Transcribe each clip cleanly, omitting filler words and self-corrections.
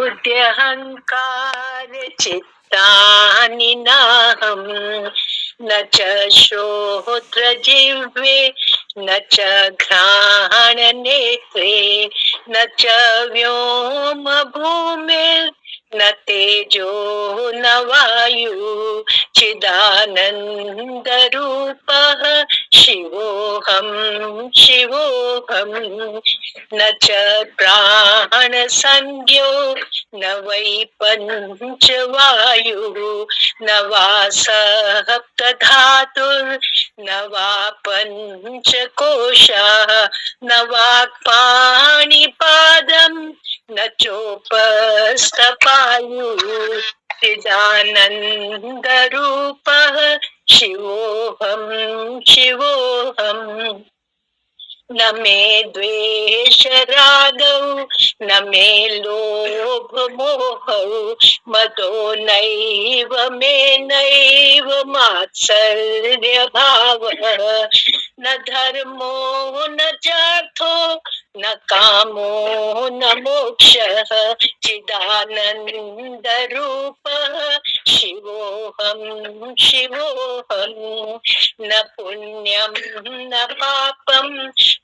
बुद्ध्यहंकार चित्तानि नाहं न च श्रोत्र जिह्वे न च घ्राण नेत्रे न च व्योम भूमिर् न तेजो न वायु चिदानंद रूपः शिवोऽहं शिवोऽहं न च प्राण संज्ञो न वै पंचवायुः न वा सप्तधातुर्न वा पंचकोशाः न वाक्पाणिपादं न चोपस्थपायुः चिदानंद रूपः शिवोऽहं शिवोऽहं न मे द्वेष रागौ न मे लोभ मोहौ मदो नैव मे नैव मात्सर्य भावः न धर्मो न चार्थो न कामो न मोक्षः चिदानंद रूपः शिवोऽहं शिवोऽहं न पुण्यं न पापं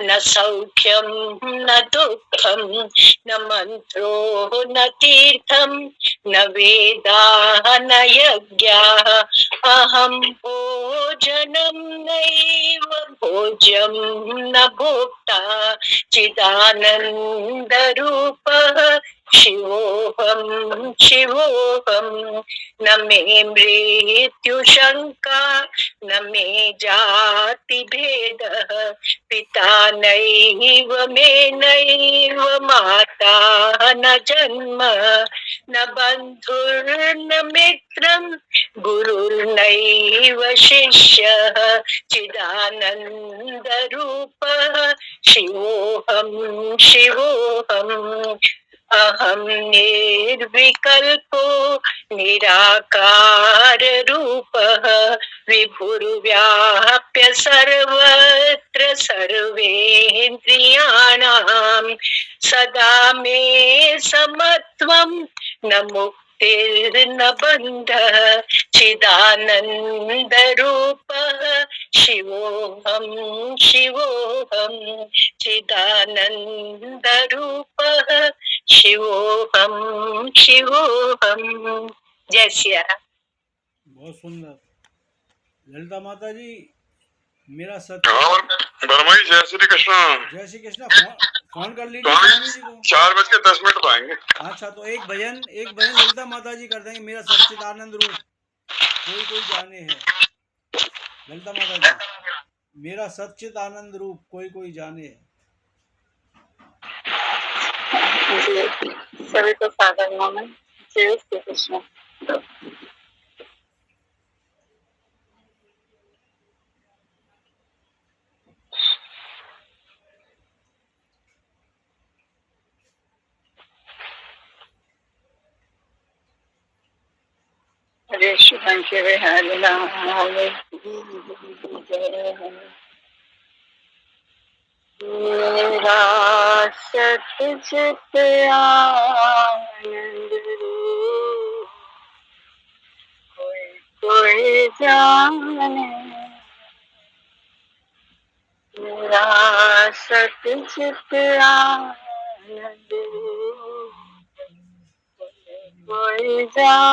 न सौख्यं न दुःखं न मंत्रो न तीर्थं न वेदाः न यज्ञाः अहं भोजनं नैव भोज्यं न भोक्ता चिदानंद रूपः शिवोऽहं शिवोऽहं न मे मृत्यु शंका न मे जाति भेदः पिता नैव मे नैव माता न जन्म न बन्धुर्न मित्रं गुरुर्नैव शिष्यः चिदानंद रूपः शिवोऽहं शिवोऽहं अहं निर्विकल्पो निराकार रूपः विभुर्व्याप्य सर्वत्र सर्वेन्द्रियाणां सदा मे समत्वं न मुक्तिर्न बन्धः चिदानंद रूपः शिवोऽहं शिवोऽहं चिदानंद रूपः शिवोऽहं शिवोऽहं। जय सिया राम। बहुत सुंदर। ललिता माता जी, मेरा बरमाई जय श्री कृष्ण। जय श्री कृष्ण। फोन कर लीजिए स्वामी जी को। 4:10 पर आएंगे। अच्छा, तो एक भजन ललिता माता जी कर देंगे, मेरा सच्चिदानंद रूप कोई कोई जाने है। ललिता माता जी, मेरा सच्चिदानंद रूप कोई कोई जाने है। सभी को सादर नमन। जय श्री कृष्ण। हरे शुभंकर हरे राम हरे मेरा सच्चित आनंद रूप कोई कोई जाने मेरा सच्चित आनंद रूप कोई जाने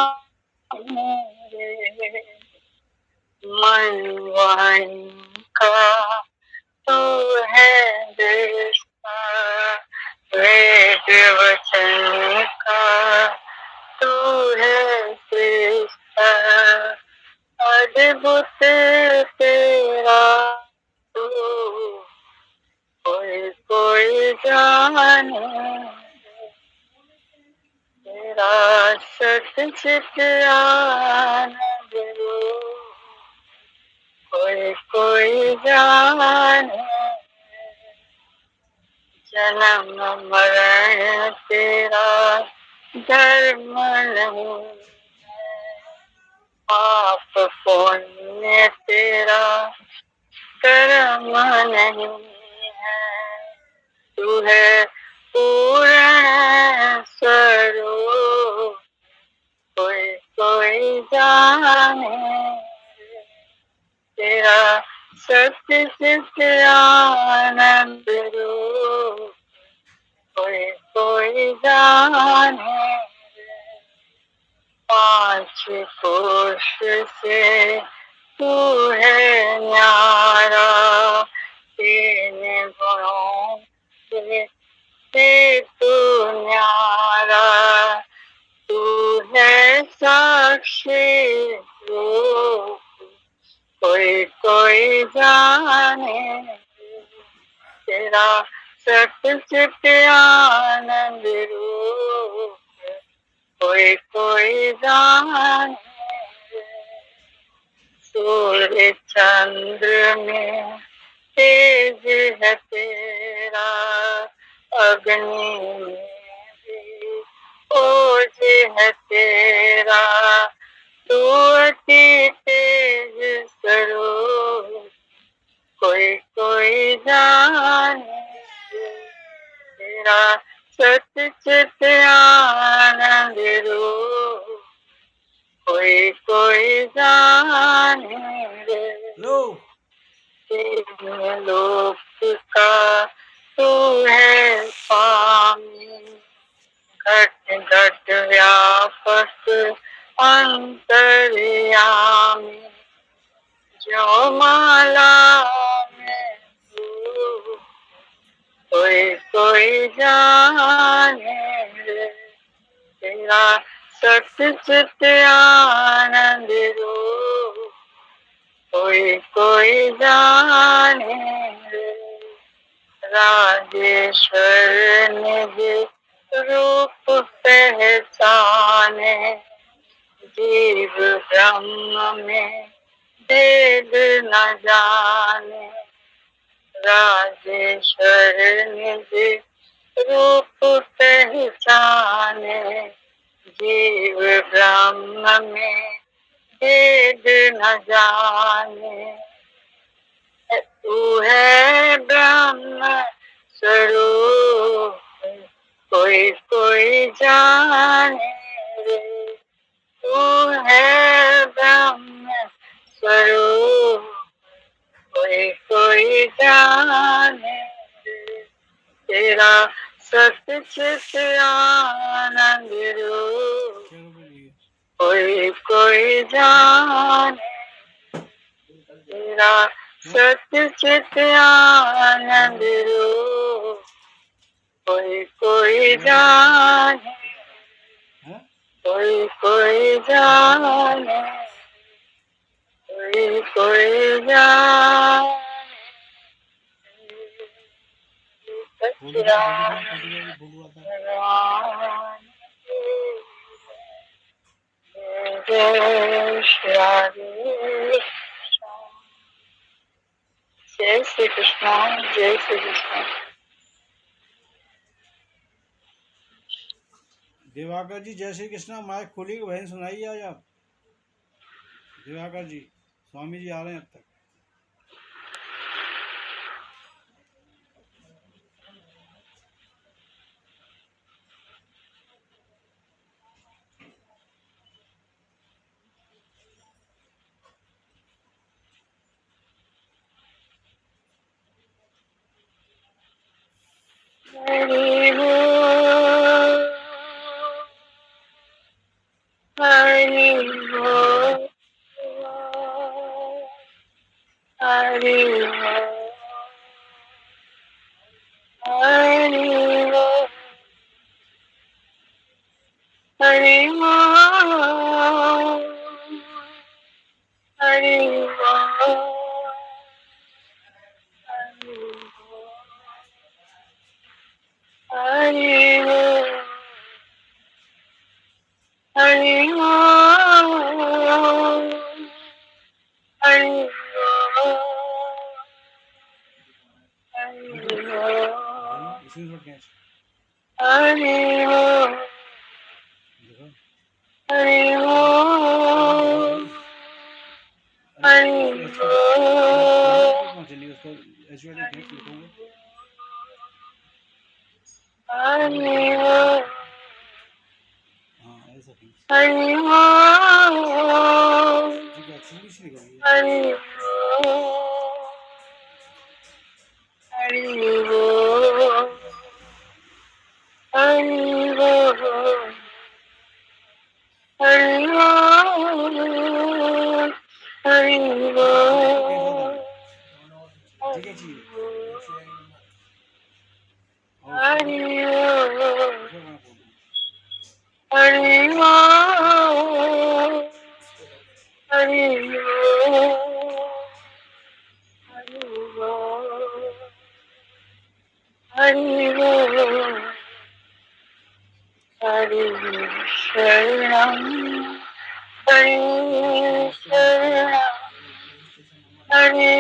मन वाणी का तू है दृष्टा वेद वचन का तू है सृष्टा अद्भुत तेरा तू कोई कोई जाने तेरा सच्चित आनंद रूप कोई कोई जाने जन्म मरण तेरा धर्म नहीं पाप पुण्य तेरा कर्म नहीं है तू है पूर्ण स्वरूप जाने तेरा सत्य चित आनंद रूप कोई कोई जाने पांच कोश से तू है न्यारा तीन गुणों से तू न्यारा तू है साक्षी रूप कोई कोई जाने तेरा सत्य चित आनंद रूप कोई कोई जाने सूर्य चंद्र में तेज है तेरा अग्नि में भी ओज है तेरा तू अति तेज स्वरूप कोई कोई जाने तेरा सत्य चित आनंद रूप कोई कोई जाने लो लोक का तू है स्वामी घट घट व्यापक अंतर्यामी जो माला में तू कोई कोई जाने तेरा सत्य चित आनंद रूप कोई कोई जाने राजेश्वर निज रूप पहचाने जीव ब्रह्म में भेद न जाने राजेश्वर निज रूप पहचाने जीव ब्रह्म में भेद न जाने तू है ब्रह्म स्वरूप कोई कोई जाने रे तू है ब्रह्म स्वरूप कोई कोई जाने रे तेरा सत्य चित आनंद रूप कोई कोई जाने तेरा सत्य चित आनंद रूप कोई कोई जाने कोई कोई जाने कोई कोई जाने जय श्री राधे जय श्री कृष्ण जय श्री कृष्ण दिवाकर जी जय श्री कृष्णा। माइक खोलिए बहन, सुनाइए आज आप। दिवाकर जी, स्वामी जी आ रहे हैं अब तक। हरि बोल हरि बोल हरि बोल हरि बोल हरि बोल हरि बोल हरि बोल हरि बोल हरि बोल हरि बोल इसमें मत कैच। हरि बोल देखो हरि बोल हरि बोल कौन चलिए उसको एचयूआईडी कैच लिखोगे। हरि बोल हाँ ऐसा खींच। हरि बोल इंग्लिश लिखा हुआ है। हरि बोल हरि बोल हरि बोल हरि बोल ठीक है चाहिए हरि बोल हरि हरि बोल हरि बोल हरि बोल हरि शरणं हरि शरणं हरि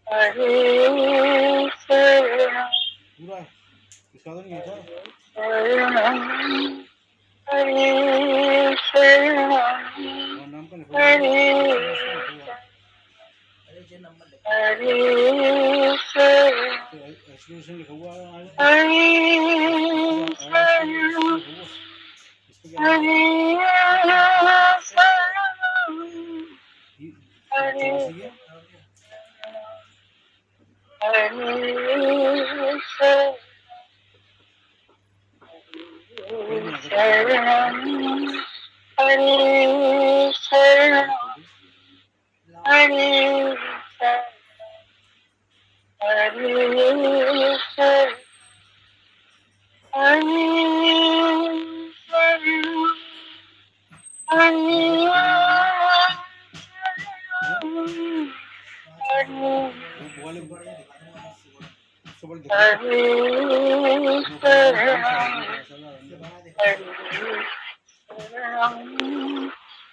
हरि शरणं पूरा इसका तो नहीं था शरणं हरि शरणं और नाम का लिखा हुआ हरि है हरि शरणं एक्सक्लूशन लिखा हुआ है हरि शरणं इस पे क्या हरि शरणं हरि हरि शरणं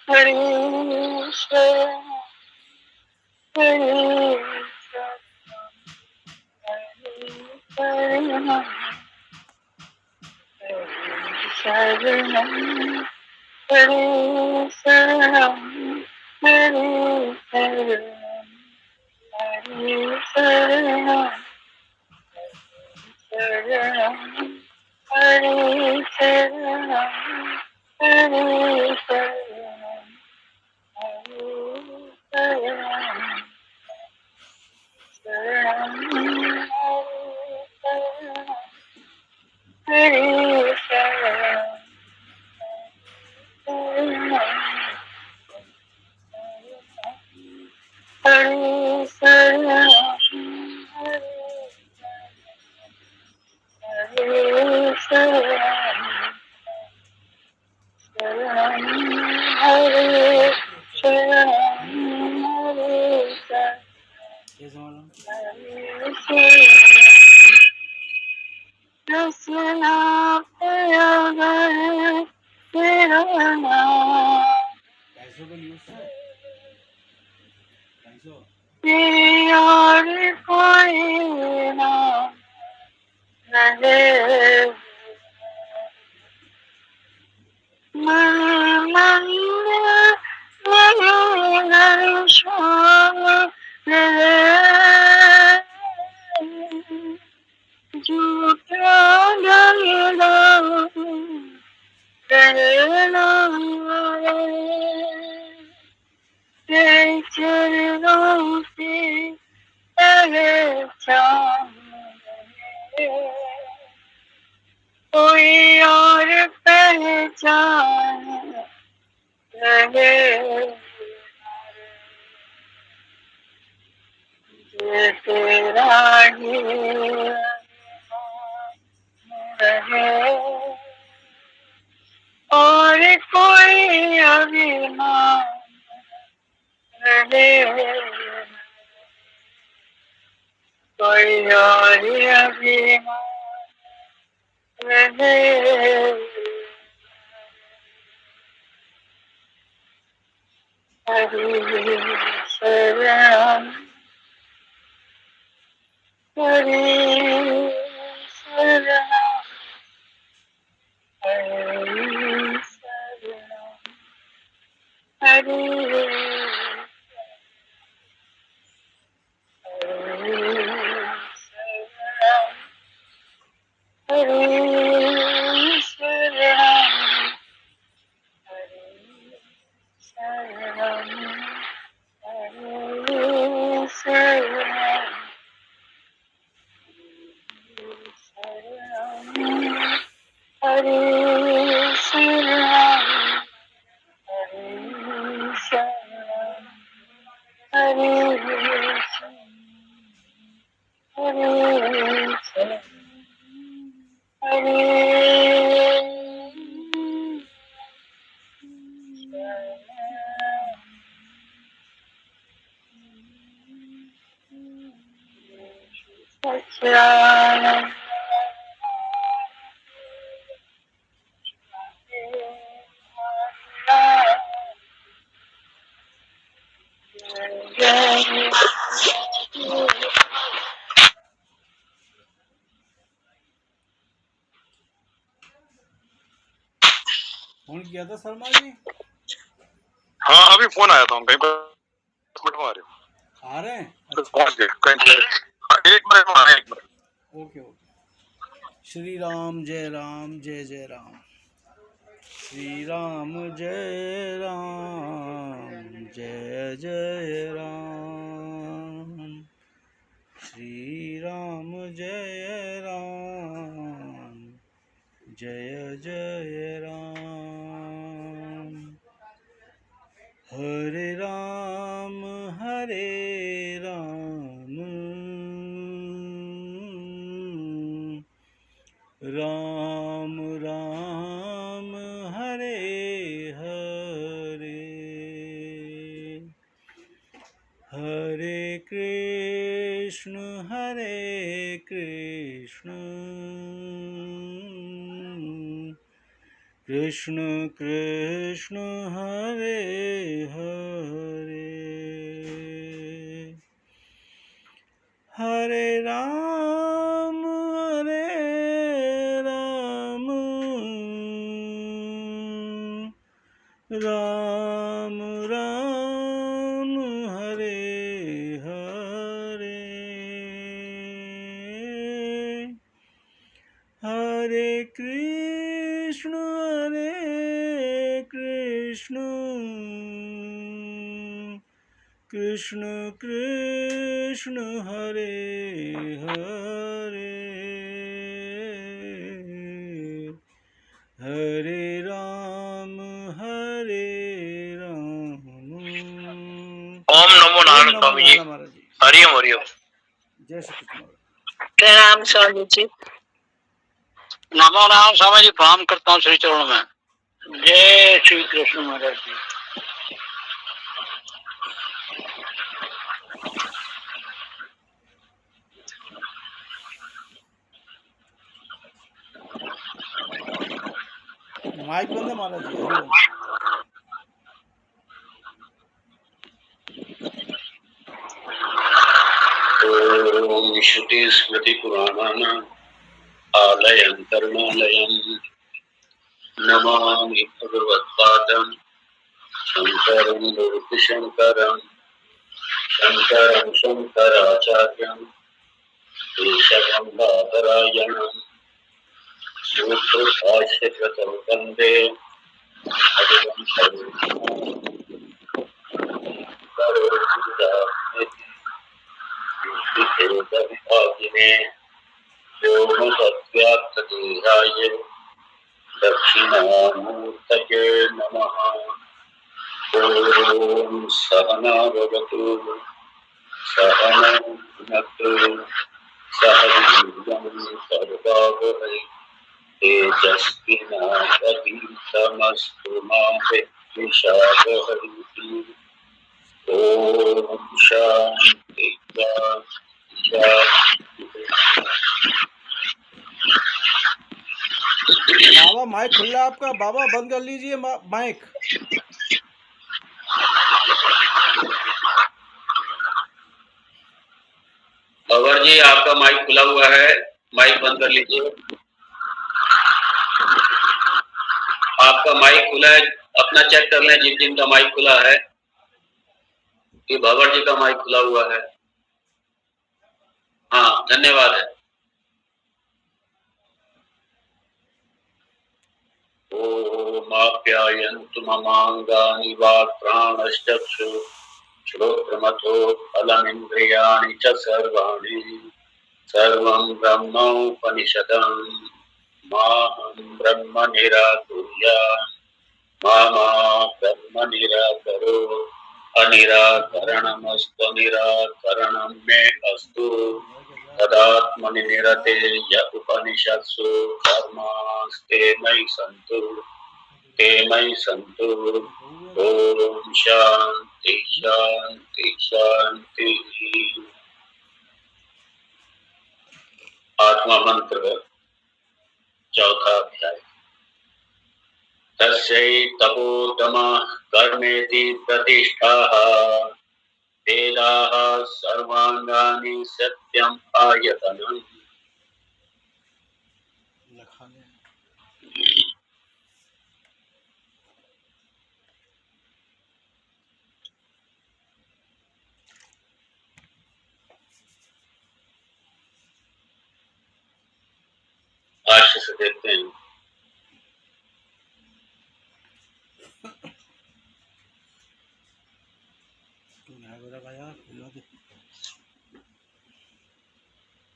हरि शरणं हरि हरि शरणं हरि शरणं हरि हरि हरि शरणं कैसे मालूम रसना प्यार तेरा नाम पैसों को न्यूज पैसों तेरी और कोई ना रहे मन मन मन शाम रहे जो प्यार रहना तेरे चरणों से पहचान कोई और पहचान रहे ये तेरा ही रहे और कोई अभिमान रहे कोई और अभिमान रहे हरि शरणं हरि शरणं हरि शरणं हरि हरि शरणं Hare Shyam, Hare Shyam, Hare Shyam, Hare Shyam, Hare Shyam. Phone किया था शर्मा जी? हाँ अभी फोन आया था, हम कहीं पर मिनट में आ रहे हो, आ रहे हैं? तो अच्छा, पहुंच गए कहीं पर। हाँ, 1 मिनट में आए, 1 minute. Okay okay. Shri Ram जय राम जय जय राम। श्री राम जय राम जय जय राम। श्री राम जय राम जय जय राम। हरे राम राम राम हरे हरे। हरे कृष्ण कृष्ण कृष्ण हरे हरे। हरे राम राम राम हरे हरे। हरे कृष्ण कृष्ण कृष्ण हरे हरे। हरे राम ओम नमो नारायण स्वामी जी। महाराज जी। हरिओम हरिओम। जय श्री कृष्ण महाराज। प्रणाम स्वामी जी। नमो नारायण स्वामी जी, प्रणाम करता हूँ श्री चरणों में। जय श्री कृष्ण महाराज जी। माइक बंद है महाराज जी। हरिओम। ओम श्रुति स्मृति पुराणानाम् आलयं करुणालयं नमामि भगवत्पादं शंकरं लोकशंकरं शंकरं शंकराचार्यं केशवं बादरायणं सूत्रभाष्यकृतं वन्दे विभागिने व्योमसत्यात्तदेहाय दक्षिणामूर्तये नमः। ॐ सहना भवतु सहनौ भुनक्तु सह वीर्यं कर्वावहै तेजस्विनावधीतमस्तु मा विद्विषावहै। ॐ शान्ति बाबा माइक खुला है आपका, बाबा बंद कर लीजिए माइक। अवर जी आपका माइक खुला हुआ है, माइक बंद कर लीजिए। आपका माइक खुला है, अपना चेक कर लें जिन जिन का माइक खुला है कि भवर जी का माइक खुला हुआ है। हाँ धन्यवाद है। ओमाप्यायन्तु ममाङ्गानि वाक्प्राणश्चक्षु श्रोत्रमथो फलमिन्द्रियाणि च सर्वाणि सर्वं ब्रह्मोपनिषदम् माहं ब्रह्म निराकुर्यात् मा कर्म निराकरो अनिराकरणमस्तु निराकरणं मे अस्तु तदात्मनि निरते य उपनिषत्सु कर्मास्ते मयि सन्तु ते मयि सन्तु। ओम शांति शांति शांति। आत्मा मंत्र चौथा अध्याय। तस्यै तपोतमः कर्मेति प्रतिष्ठाः वेदाः सर्वांगानि सत्यम् आयतनम्। भाष्य से देखते हैं।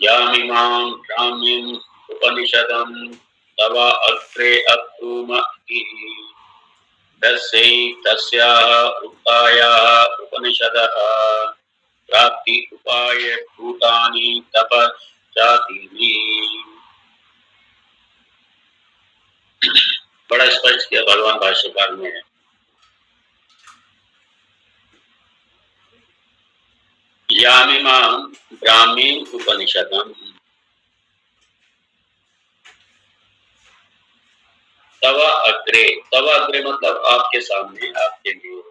यामिमां ब्राह्मीं उपनिषदं तव अग्रे अब्रूमहि तस्यै तस्याः उक्तायाः उपनिषदः प्राप्ति उपाय भूतानि तपश्चातीनि। बड़ा स्पष्ट किया भगवान भाष्यकार ने। यामिमां ब्राह्मीं उपनिषदं तव अग्रे मतलब आपके सामने, आपके लिए।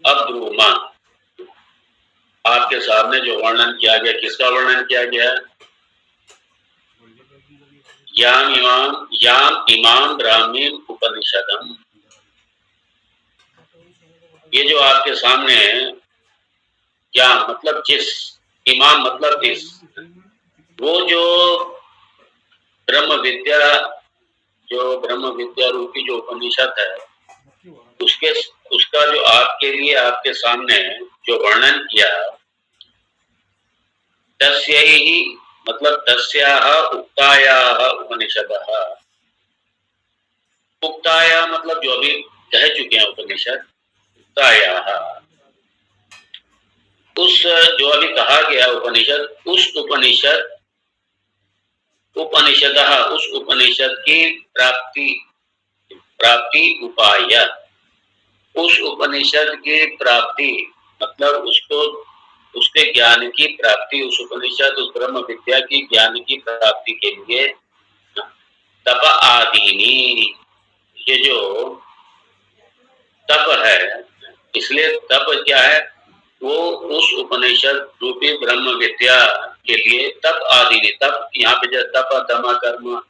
अब्रूमा आपके सामने जो वर्णन किया गया, किसका वर्णन किया गया? याम इमाम ब्राह्मीं उपनिषदम। ये जो आपके सामने है, क्या मतलब जिस, इमाम मतलब इस, वो जो ब्रह्म विद्या रूपी जो उपनिषद है, उसका जो आपके लिए, आपके सामने जो वर्णन किया, तस्यैहि मतलब तस्याः उक्तायाः उपनिषदः। उक्ताया मतलब जो अभी कह चुके हैं उपनिषद, उक्तायाः उस जो अभी कहा गया उपनिषद, उस उपनिषद की प्राप्ति उपाय, उस उपनिषद की प्राप्ति मतलब उसके ज्ञान की प्राप्ति, उस उपनिषद, उस ब्रह्म विद्या की ज्ञान की प्राप्ति के लिए तप आदीनी, ये जो तप है, इसलिए तप क्या है? वो उस उपनिषद रूपी ब्रह्म विद्या के लिए तप आदि। तप यहाँ पे जो तप दम कर्म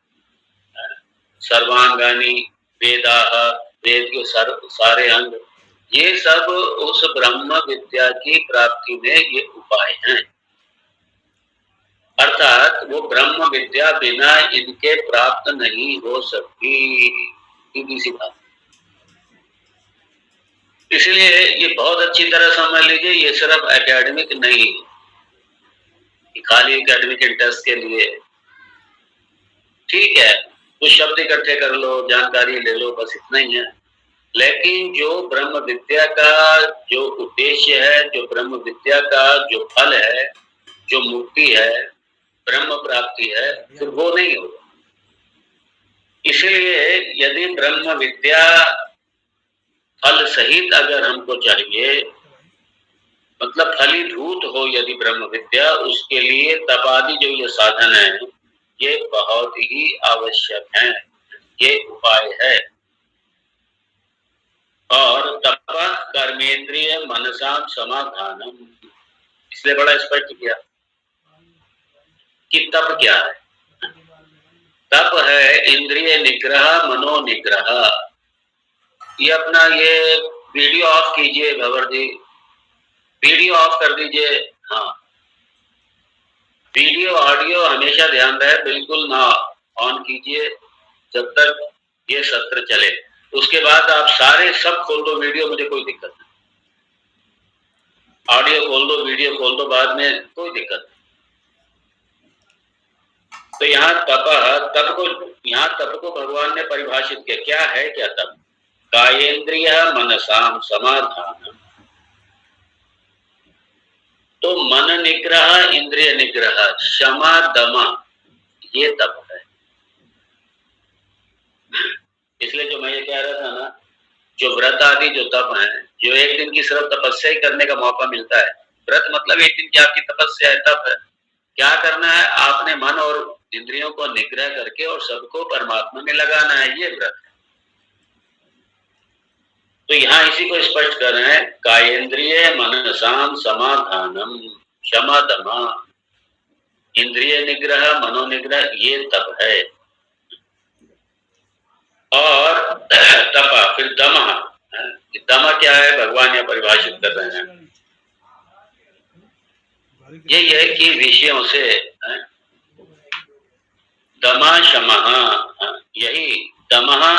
सर्वांगानी वेदाः, वेद के सारे अंग, ये सब उस ब्रह्म विद्या की प्राप्ति में ये उपाय हैं। अर्थात वो ब्रह्म विद्या बिना इनके प्राप्त नहीं हो सकती, सीधी सी बात। इसलिए ये बहुत अच्छी तरह समझ लीजिए, ये सिर्फ एकेडमिक नहीं, खाली एकेडमिक इंटरेस्ट के लिए ठीक है, कुछ शब्द इकट्ठे कर लो, जानकारी ले लो, बस इतना ही है। लेकिन जो ब्रह्म विद्या का जो उद्देश्य है, जो ब्रह्म विद्या का जो फल है, जो मुक्ति है, ब्रह्म प्राप्ति है, फिर वो नहीं होगा। इसलिए यदि ब्रह्म विद्या फल सहित अगर हमको चाहिए, मतलब फलीभूत हो यदि ब्रह्म विद्या, उसके लिए तपादि जो ये साधन है, ये बहुत ही आवश्यक है, ये उपाय है। और तप कर्मेंद्रिय मनसा समाधानम, इसलिए बड़ा स्पष्ट किया कि तप क्या है। तप है इंद्रिय निग्रह, मनो निग्रह। ये अपना ये वीडियो ऑफ कीजिए भवर जी, वीडियो ऑफ कर दीजिए। हाँ, वीडियो ऑडियो हमेशा ध्यान रहे, बिल्कुल ना ऑन कीजिए जब तक ये सत्र चले। उसके बाद आप सारे सब खोल दो वीडियो, मुझे कोई दिक्कत नहीं। ऑडियो खोल दो, वीडियो खोल दो, बाद में कोई दिक्कत नहीं। तो यहाँ तप को भगवान ने परिभाषित किया। क्या है क्या तप? कायेन्द्रिय मनसाम समाधान। तो मन निग्रह, इंद्रिय निग्रह, क्षमा दमा, ये तप है। इसलिए जो मैं ये कह रहा था ना, जो व्रत आदि जो तप है, जो एक दिन की सिर्फ तपस्या ही करने का मौका मिलता है। व्रत मतलब एक दिन की आपकी तपस्या है, तप है। क्या करना है? आपने मन और इंद्रियों को निग्रह करके और सबको परमात्मा में लगाना है, ये व्रत है। तो यहाँ इसी को स्पष्ट कर रहे हैं, कायेन्द्रिय मनसाम समाधानम क्षमा दमा, इंद्रिय निग्रह, मनोनिग्रह, ये तप है। और तपा, फिर दमा। दमा क्या है? भगवान यहाँ परिभाषित कर रहे हैं, ये है कि विषयों से दमा शमा, यही दमा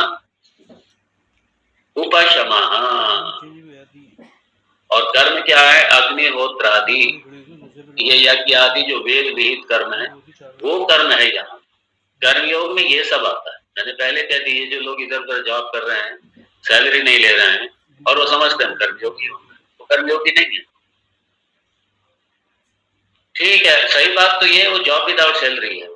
उपशमा। और कर्म क्या है? अग्निहोत्रादि, ये यज्ञ आदि जो वेद विहित कर्म है, वो कर्म है। यहाँ कर्मयोग में ये सब आता है। मैंने पहले कह दी, ये जो लोग इधर उधर जॉब कर रहे हैं, सैलरी नहीं ले रहे हैं और वो समझते हैं कर्मयोगी होंगे, वो कर्मयोगी नहीं है। ठीक है, सही बात तो ये, वो जॉब विदाउट सैलरी है।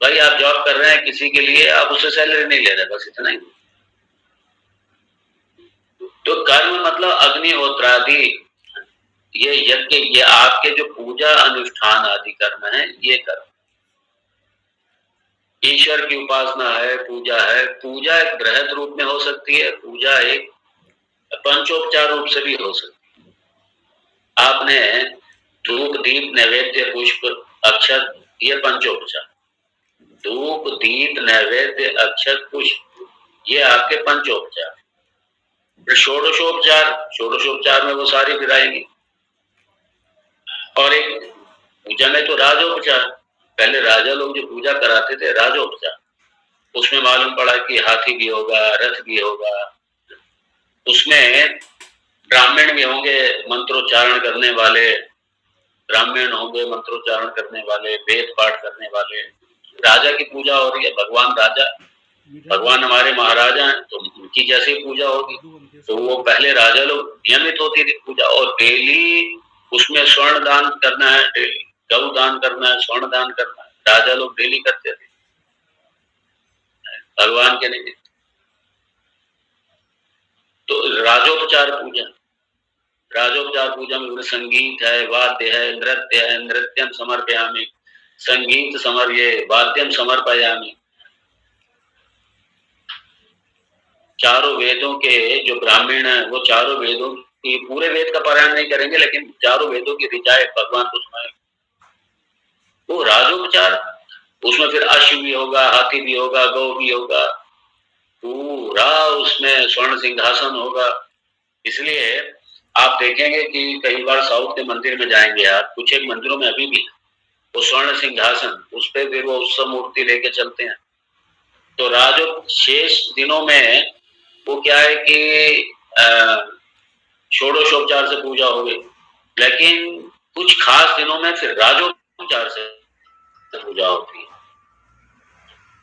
भाई आप जॉब कर रहे हैं किसी के लिए, आप उससे सैलरी नहीं ले रहे, बस इतना ही। तो कर्म मतलब अग्निहोत्रादि, ये यज्ञ, ये आपके जो पूजा अनुष्ठान आदि कर्म है, ये कर्म। ईश्वर की उपासना है, पूजा है। पूजा एक बृहद रूप में हो सकती है, पूजा एक पंचोपचार रूप से भी हो सकती है। आपने धूप दीप नैवेद्य पुष्प अक्षत, ये पंचोपचार। धूप दीप नैवेद्य अक्षत पुष्प, ये आपके पंचोपचार। फिर षोडशोपचार में वो सारी फिर आएंगी। और एक पूजा में तो राजोपचार, पहले राजा लोग जो पूजा कराते थे, राजोपचार, उसमें मालूम पड़ा कि हाथी भी होगा, रथ भी होगा, उसमें ब्राह्मण भी होंगे, मंत्रोच्चारण करने वाले ब्राह्मण होंगे, मंत्रोच्चारण करने वाले, वेद पाठ करने वाले। राजा की पूजा हो रही है, भगवान राजा, भगवान हमारे महाराजा हैं, तो उनकी जैसी पूजा होगी। तो वो पहले राजा लोग नियमित होती थी पूजा, और डेली उसमें स्वर्ण दान करना है, डेली गौ दान करना है, स्वर्ण दान करना है, राजा लोग डेली करते थे भगवान के लिए। तो राजोपचार पूजा में संगीत है, वाद्य है, नृत्य है, नृत्यम समर्पयामि, संगीत समर्पये, वाद्यम समर्पयामि। चारों वेदों के जो ब्राह्मण है, वो चारों वेदों की, पूरे वेद का पारायण नहीं करेंगे, लेकिन चारों वेदों की ऋचाएं भगवान को सुनाएंगे, वो राजोपचार। उसमें फिर अश्व भी होगा, हाथी भी होगा, गौ भी होगा, पूरा उसमें स्वर्ण सिंहासन होगा। इसलिए आप देखेंगे कि कई बार साउथ के मंदिर में जाएंगे आप, कुछ एक मंदिरों में अभी भी वो स्वर्ण सिंहासन, उस पर फिर वो उत्सव मूर्ति लेके चलते हैं। तो राजो शेष दिनों में वो क्या है कि षोडशोपचार से पूजा हो गई, लेकिन कुछ खास दिनों में फिर राजोपचार से पूजा होती है।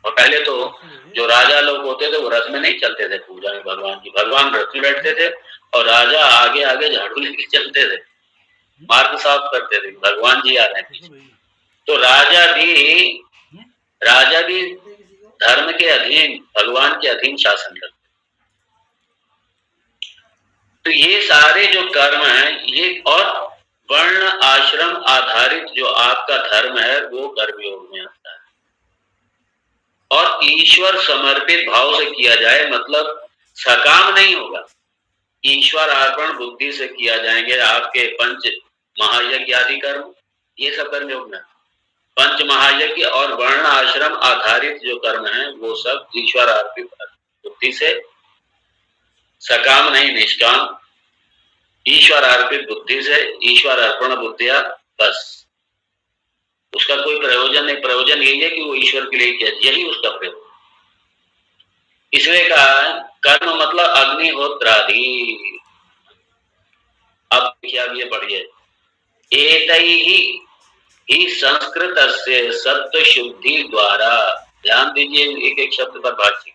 और पहले तो जो राजा लोग होते थे, वो रथ में नहीं चलते थे पूजा में भगवान की, भगवान रथ में बैठते थे और राजा आगे आगे झाड़ू लेके चलते थे, मार्ग साफ करते थे, भगवान जी आ रहे हैं। तो राजा भी धर्म के अधीन, भगवान के अधीन शासन करते। तो ये सारे जो कर्म हैं, ये और वर्ण आश्रम आधारित जो आपका धर्म है, वो कर्मयोग में आता है। और ईश्वर समर्पित भाव से किया जाए, मतलब सकाम नहीं होगा, ईश्वर अर्पण बुद्धि से किया जाएंगे आपके पंच महायज्ञ आदि कर्म, ये सब कर्मयोग में। पंच महायज्ञ और वर्ण आश्रम आधारित जो कर्म हैं, वो सब ईश्वर अर्पित बुद्धि से, सकाम नहीं, निष्काम, ईश्वर अर्पित बुद्धि से, ईश्वर अर्पण बुद्धिया, बस उसका कोई प्रयोजन नहीं। प्रयोजन यही है कि वो ईश्वर के लिए किया, यही उसका प्रयोजन। इसलिए कहा कर्म मतलब अग्निहोत्रादि। अब क्या ये पढ़िए, एतैहि ही संस्कृत से सत्व शुद्धि द्वारा, ध्यान दीजिए एक एक शब्द पर भाष्य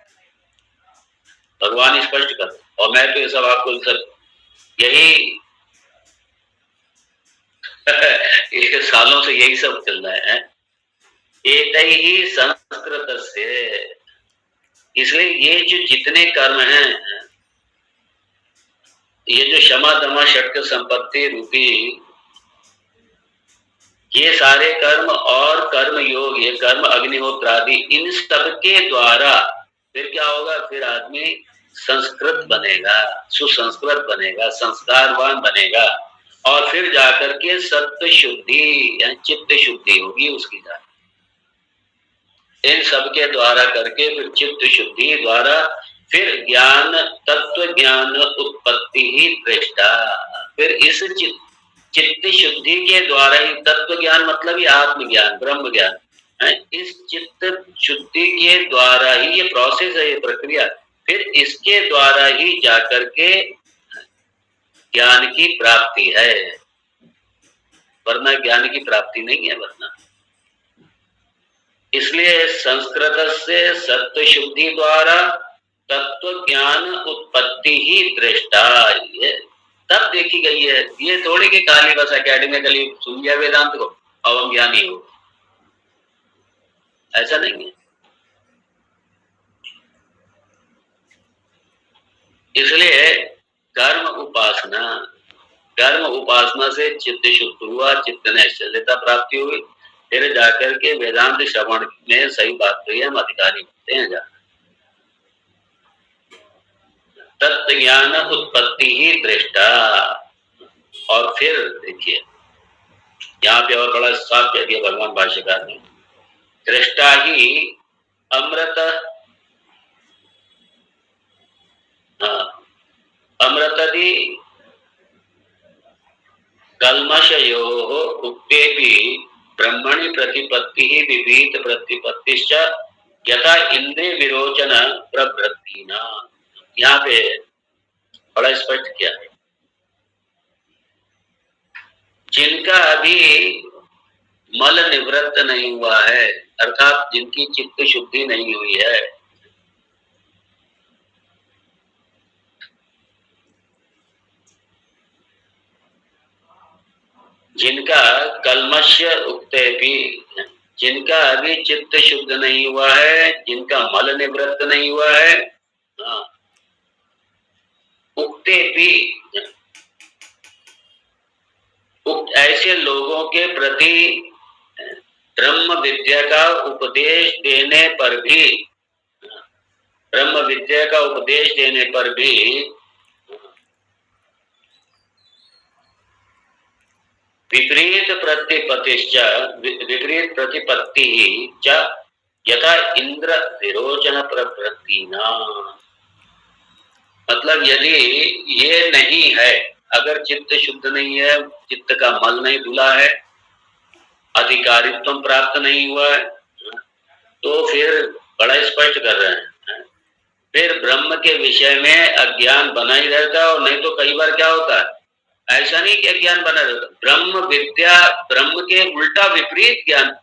भगवान स्पष्ट कर, और मैं तो ये सब आपको सब यही ये सालों से यही सब चल रहा है। एक ही संस्कृत से, इसलिए ये जो जितने कर्म हैं, ये जो क्षमा दमा षटक संपत्ति रूपी ये सारे कर्म और कर्म योग, ये कर्म अग्निहोत्र आदि, इन सब के द्वारा फिर क्या होगा, फिर आदमी संस्कृत बनेगा, सुसंस्कृत बनेगा, संस्कारवान बनेगा, और फिर जाकर के सत्य शुद्धि या चित्त शुद्धि होगी उसकी जाकर, इन सब के द्वारा करके फिर चित्त शुद्धि द्वारा फिर ज्ञान, तत्व ज्ञान उत्पत्ति ही दृष्टा, फिर इस चित्त शुद्धि के द्वारा ही, तत्व ज्ञान मतलब ही आत्मज्ञान ब्रह्म ज्ञान है, इस चित्त शुद्धि के द्वारा ही, ये प्रोसेस है, ये प्रक्रिया, फिर इसके द्वारा ही जाकर के ज्ञान की प्राप्ति है, वरना ज्ञान की प्राप्ति नहीं है वरना। इसलिए संस्कृत से सत्य शुद्धि द्वारा तत्व ज्ञान उत्पत्ति ही दृष्टा, ये तब देखी गई है। ये थोड़ी कि खाली बस एकेडमिकली सुन लिया वेदांत को अब हम ज्ञानी हो, ऐसा नहीं है। इसलिए कर्म उपासना से चित्त शुद्ध हुआ, चित्त नैश्चल्यता प्राप्ति हुई, फिर जाकर के वेदांत श्रवण में सही बात हुई, हम अधिकारी होते हैं जाकर। तत्व ज्ञान उत्पत्ति ही दृष्टा, और फिर देखिए यहाँ पे और बड़ा साफ कह दिया भगवान भाष्यकार ने, दृष्टा ही अमृत, अमृतदि कल्मषयोः उक्तेपि ब्रह्मणि प्रतिपत्ति ही विपरीत प्रतिपत्तिश्च यथा इंद्रिय विरोचन प्रवृत्तिना, यहाँ पे बड़ा स्पष्ट किया है, जिनका अभी मल निवृत्त नहीं हुआ है, अर्थात जिनकी चित्त शुद्धि नहीं हुई है, जिनका कल्मष्य उक्ते भी, जिनका अभी चित्त शुद्ध नहीं हुआ है, जिनका मल निवृत्त नहीं हुआ है, उक्ते भी, उक्त ऐसे लोगों के प्रति ब्रह्म विद्या का उपदेश देने पर भी, ब्रह्म विद्या का उपदेश देने पर भी विपरीत प्रतिपत्ति च यथा इंद्र विरोचन प्रवृत्तिना, मतलब यदि ये नहीं है, अगर चित्त शुद्ध नहीं है, चित्त का मल नहीं धुला है, अधिकारित्व प्राप्त नहीं हुआ है, तो फिर बड़ा स्पष्ट कर रहे हैं, फिर ब्रह्म के विषय में अज्ञान बना ही रहता है, और नहीं तो कई बार क्या होता है, ऐसा नहीं कि अज्ञान बना रहता, ब्रह्म विद्या, ब्रह्म के उल्टा विपरीत ज्ञान,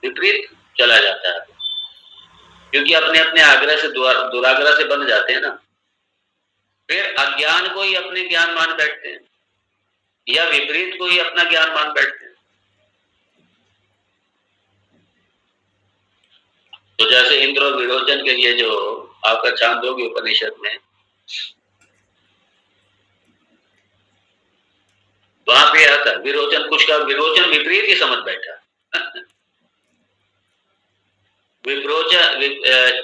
विपरीत चला जाता है, क्योंकि अपने अपने आग्रह से दुराग्रह से बन जाते हैं ना, फिर अज्ञान को ही अपने ज्ञान मान बैठते हैं, या विपरीत को ही अपना ज्ञान मान बैठते हैं। तो जैसे इंद्र और विरोचन के लिए जो आपका छांदोग्य उपनिषद में वहां पे आता विरोचन, कुछ का विरोचन विपरीत ही समझ बैठा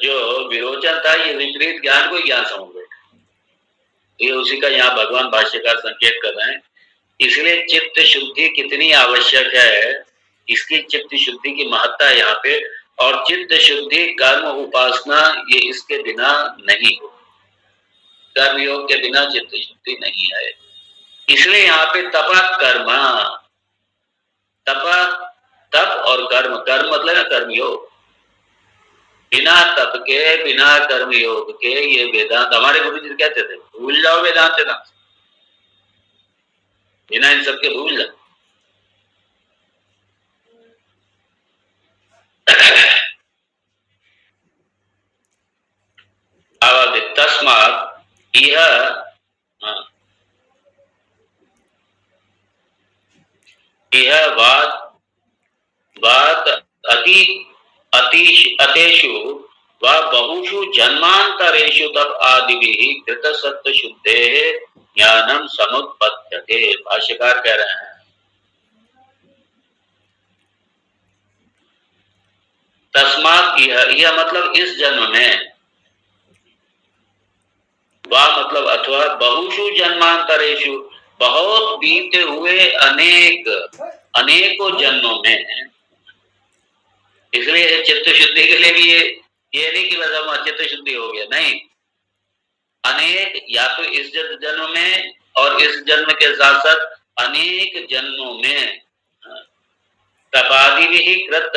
जो विरोचन था, ये विपरीत ज्ञान को ज्ञान समझ बैठा, ये उसी का यहाँ भगवान भाष्यकार संकेत कर रहे हैं। इसलिए चित्त शुद्धि कितनी आवश्यक है, इसकी चित्त शुद्धि की महत्ता है यहाँ पे, और चित्त शुद्धि कर्म उपासना ये इसके बिना नहीं हो, कर्म योग के बिना चित्त शुद्धि नहीं है। इसलिए यहाँ पे तप कर्म, तप और कर्म, कर्म मतलब है कर्म योग, बिना तप के बिना कर्म योग के ये वेदांत, हमारे गुरु जी कहते थे भूल जाओ वेदांत से, बिना इन सबके भूल जाओ। यह बात अति अतेषु व बहुषु जन्मांतरेषु तप आदिभिः कृत सत्य शुद्धेः ज्ञानम समुत्पद्यते। भाष्यकार कह रहे हैं तस्मात् यह मतलब इस जन्म में, वा मतलब अथवा बहुषु जन्मांतरेषु बहुत बीते हुए अनेकों जन्मों में, इसलिए चित्त शुद्धि के लिए भी ये नहीं कि बस चित्त शुद्धि हो गया, नहीं, अनेक, या तो इस जन्म में और इस जन्म के साथ साथ अनेक जन्मों में तपादि भी कृत,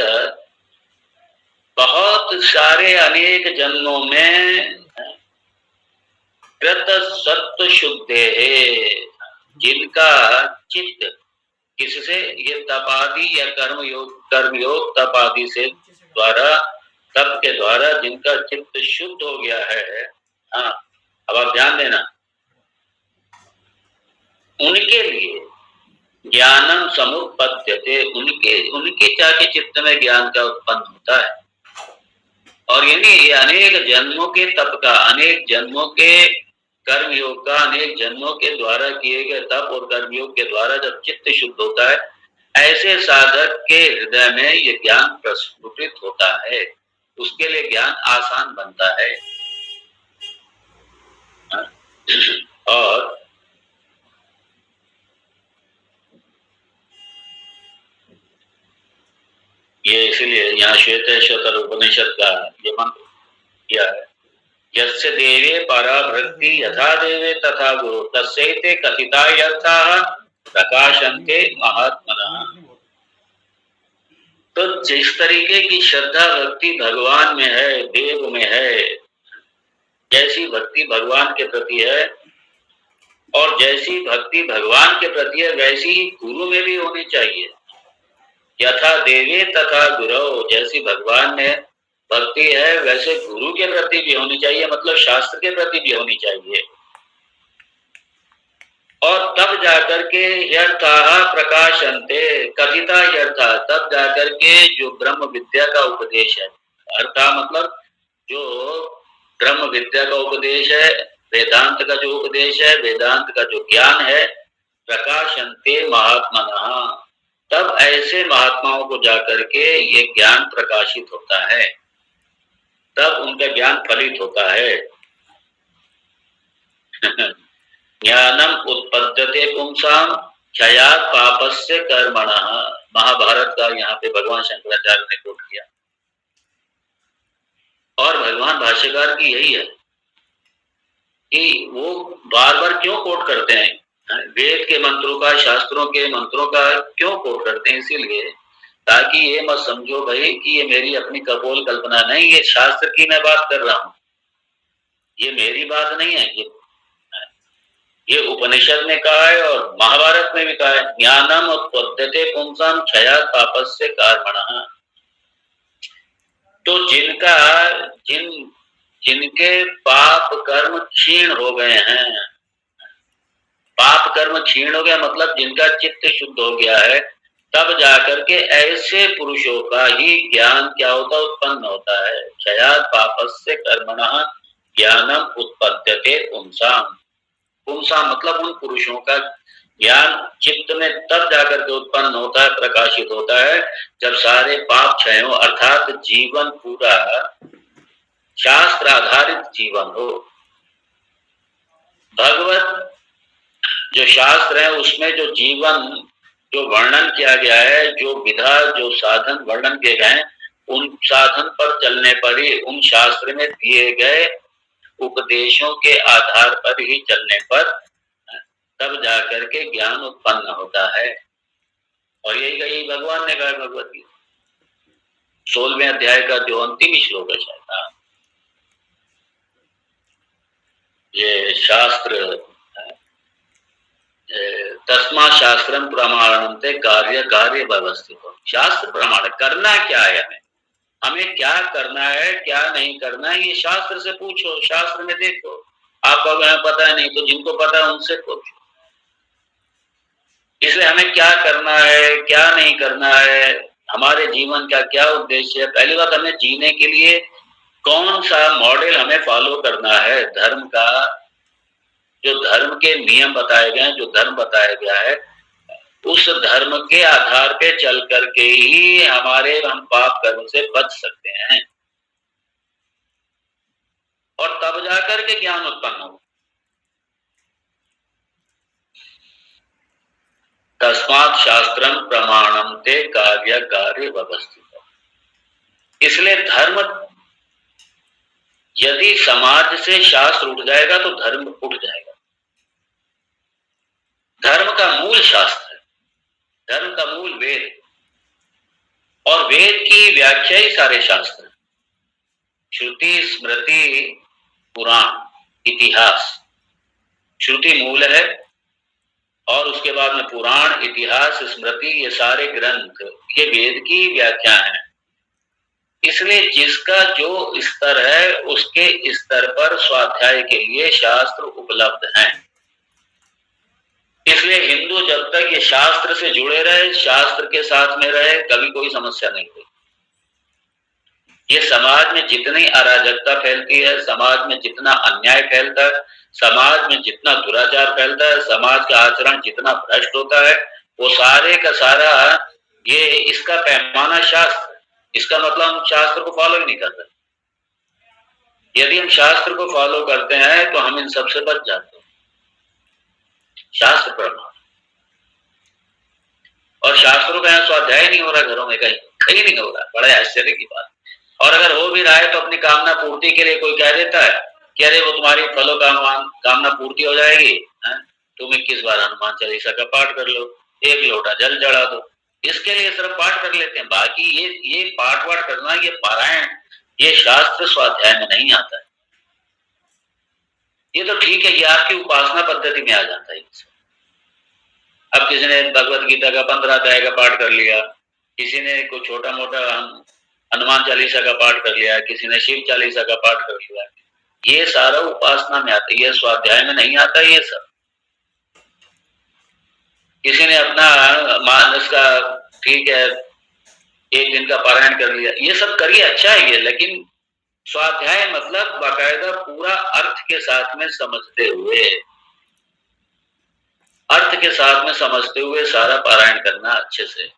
बहुत सारे अनेक जन्मों में कृत सत्व शुद्धे है, जिनका चित्त किससे, ये तपादि या कर्मयोग तपादि से द्वारा, तप के द्वारा जिनका चित्त शुद्ध हो गया है। हाँ, अब आप ध्यान देना, उनके लिए ज्ञानम समुत्पद्यते, उनके जाके चित्त में ज्ञान का उत्पन्न होता है। और यानी ये अनेक जन्मों के तप का, अनेक जन्मों के कर्मयोग का, अनेक जन्मों के द्वारा किए गए तप और कर्मयोग के द्वारा जब चित्त शुद्ध होता है, ऐसे साधक के हृदय में ये ज्ञान प्रस्फुटित होता है, उसके लिए ज्ञान आसान बनता है। और ये इसलिए यहाँ श्वेतेश्वर उपनिषद का ये मंत्र किया है, यस्य देवे परा भक्ति यथा देवे तथा गुरु तस्यैते कथिता यर्थाः प्रकाशन्ते महात्मनः। तो जिस तरीके की श्रद्धा भक्ति भगवान में है, देव में है, जैसी भक्ति भगवान के प्रति है और जैसी भक्ति भगवान के प्रति है, वैसी ही गुरु में भी होनी चाहिए। यथा देवे तथा गुरु, जैसी भगवान में भक्ति है वैसे गुरु के प्रति भी होनी चाहिए, मतलब शास्त्र के प्रति भी होनी चाहिए। और तब जाकर के यर्थाः प्रकाशन्ते, कथिता यर्था, तब जाकर के जो ब्रह्म विद्या का उपदेश है, अर्था मतलब जो ब्रह्म विद्या का उपदेश है, वेदांत का जो उपदेश है, वेदांत का जो ज्ञान है, प्रकाशन्ते महात्मनः, तब ऐसे महात्माओं को जाकर के ये ज्ञान प्रकाशित होता है, तब उनका ज्ञान फलित होता है। ज्ञानम उत्पद्यते पुंसाम क्षयात् पापस्य कर्मणः, महाभारत का यहाँ पे भगवान शंकराचार्य ने कोट किया। और भगवान भाष्यकार की यही है कि वो बार बार क्यों कोट करते हैं, वेद के मंत्रों का, शास्त्रों के मंत्रों का क्यों कोट करते हैं, इसीलिए ताकि ये मत समझो भाई कि ये मेरी अपनी कपोल कल्पना नहीं, ये शास्त्र की मैं बात कर रहा हूं, ये मेरी बात नहीं है, ये उपनिषद ने कहा है और महाभारत में भी कहा है, ज्ञानम उत्पद्यते पुंसाम क्षयात् पापस्य कर्मणः। तो जिनके पाप कर्म क्षीण हो गए हैं, पाप कर्म क्षीण हो गया मतलब जिनका चित्त शुद्ध हो गया है, तब जाकर के ऐसे पुरुषों का ही ज्ञान क्या होता, उत्पन्न होता है। क्षयात् पापस्य कर्मणः ज्ञानम उत्पद्यते पुंसाम, पुंसाम मतलब उन पुरुषों का ज्ञान चित्त में तब जाकर के उत्पन्न होता है, प्रकाशित होता है, जब सारे पाप क्षय हो, अर्थात जीवन पूरा शास्त्र आधारित जीवन हो। भगवत जो शास्त्र है उसमें जो जीवन जो वर्णन किया गया है, जो विधा, जो साधन वर्णन किए गए हैं, उन साधन पर चलने पर ही, उन शास्त्र में दिए गए उपदेशों के आधार पर ही चलने पर तब जाकर के ज्ञान उत्पन्न होता है। और यही भगवान ने कहा भगवत गीता 16वें अध्याय का जो अंतिम श्लोक है शायद, ये शास्त्र तस्मा शास्त्रम प्रमाणन्ते कार्य कार्य व्यवस्थित हो, शास्त्र प्रमाण करना क्या है, हमें क्या करना है क्या नहीं करना है, ये शास्त्र से पूछो, शास्त्र में देखो, आप कहोगे हमें पता नहीं, तो जिनको पता है उनसे पूछो। इसलिए हमें क्या करना है, क्या नहीं करना है, हमारे जीवन का क्या उद्देश्य है, पहली बात हमें जीने के लिए कौन सा मॉडल हमें फॉलो करना है, धर्म का जो धर्म के नियम बताए गए हैं, जो धर्म बताया गया है, उस धर्म के आधार पे चल करके ही हम पाप कर्म से बच सकते हैं, और तब जाकर के ज्ञान उत्पन्न हो। तस्मात् शास्त्रम प्रमाणम ते कार्य कार्य व्यवस्थित। इसलिए धर्म, यदि समाज से शास्त्र उठ जाएगा तो धर्म उठ जाएगा। धर्म का मूल शास्त्र है, धर्म का मूल वेद, और वेद की व्याख्या ही सारे शास्त्र, श्रुति स्मृति पुराण इतिहास। श्रुति मूल है, और उसके बाद में पुराण इतिहास स्मृति, ये सारे ग्रंथ ये वेद की व्याख्या है। इसलिए जिसका जो स्तर है उसके स्तर पर स्वाध्याय के लिए शास्त्र उपलब्ध हैं। इसलिए हिंदू जब तक ये शास्त्र से जुड़े रहे, शास्त्र के साथ में रहे, कभी कोई समस्या नहीं हुई। ये समाज में जितनी अराजकता फैलती है, समाज में जितना अन्याय फैलता है, समाज में जितना दुराचार फैलता है, समाज का आचरण जितना भ्रष्ट होता है, वो सारे का सारा ये इसका पैमाना शास्त्र। इसका मतलब हम शास्त्र को फॉलो ही नहीं करते। यदि हम शास्त्र को फॉलो करते हैं तो हम इन सबसे बच जाते हैं। शास्त्र प्रमाण, और शास्त्रों का यहाँ स्वाध्याय नहीं हो रहा घरों में, कहीं नहीं हो रहा, बड़ा आश्चर्य की बात। और अगर हो भी रहा है तो अपनी कामना पूर्ति के लिए कोई कह देता है कि अरे वो तुम्हारी फलों कामना पूर्ति हो जाएगी, तुम 21 बार हनुमान चालीसा का पाठ कर लो, 1 लोटा जल चढ़ा दो, इसके लिए सिर्फ पाठ कर लेते हैं। बाकी ये पाठ वाठ करना, ये पारायण, ये शास्त्र स्वाध्याय में नहीं आता है। ये तो ठीक है, ये आपकी उपासना पद्धति में आ जाता है। अब किसी ने भगवत गीता का 15 अध्याय का पाठ कर लिया, किसी ने कोई छोटा मोटा हनुमान चालीसा का पाठ कर लिया, किसी ने शिव चालीसा का पाठ कर लिया, ये सारा उपासना में आता है, ये स्वाध्याय में नहीं आता। ये सब किसी ने अपना मानस का, ठीक है, 1 दिन का पारायण कर लिया, ये सब करिए, अच्छा है ये, लेकिन स्वाध्याय मतलब बाकायदा पूरा अर्थ के साथ में समझते हुए, अर्थ के साथ में समझते हुए सारा पारायण करना अच्छे से।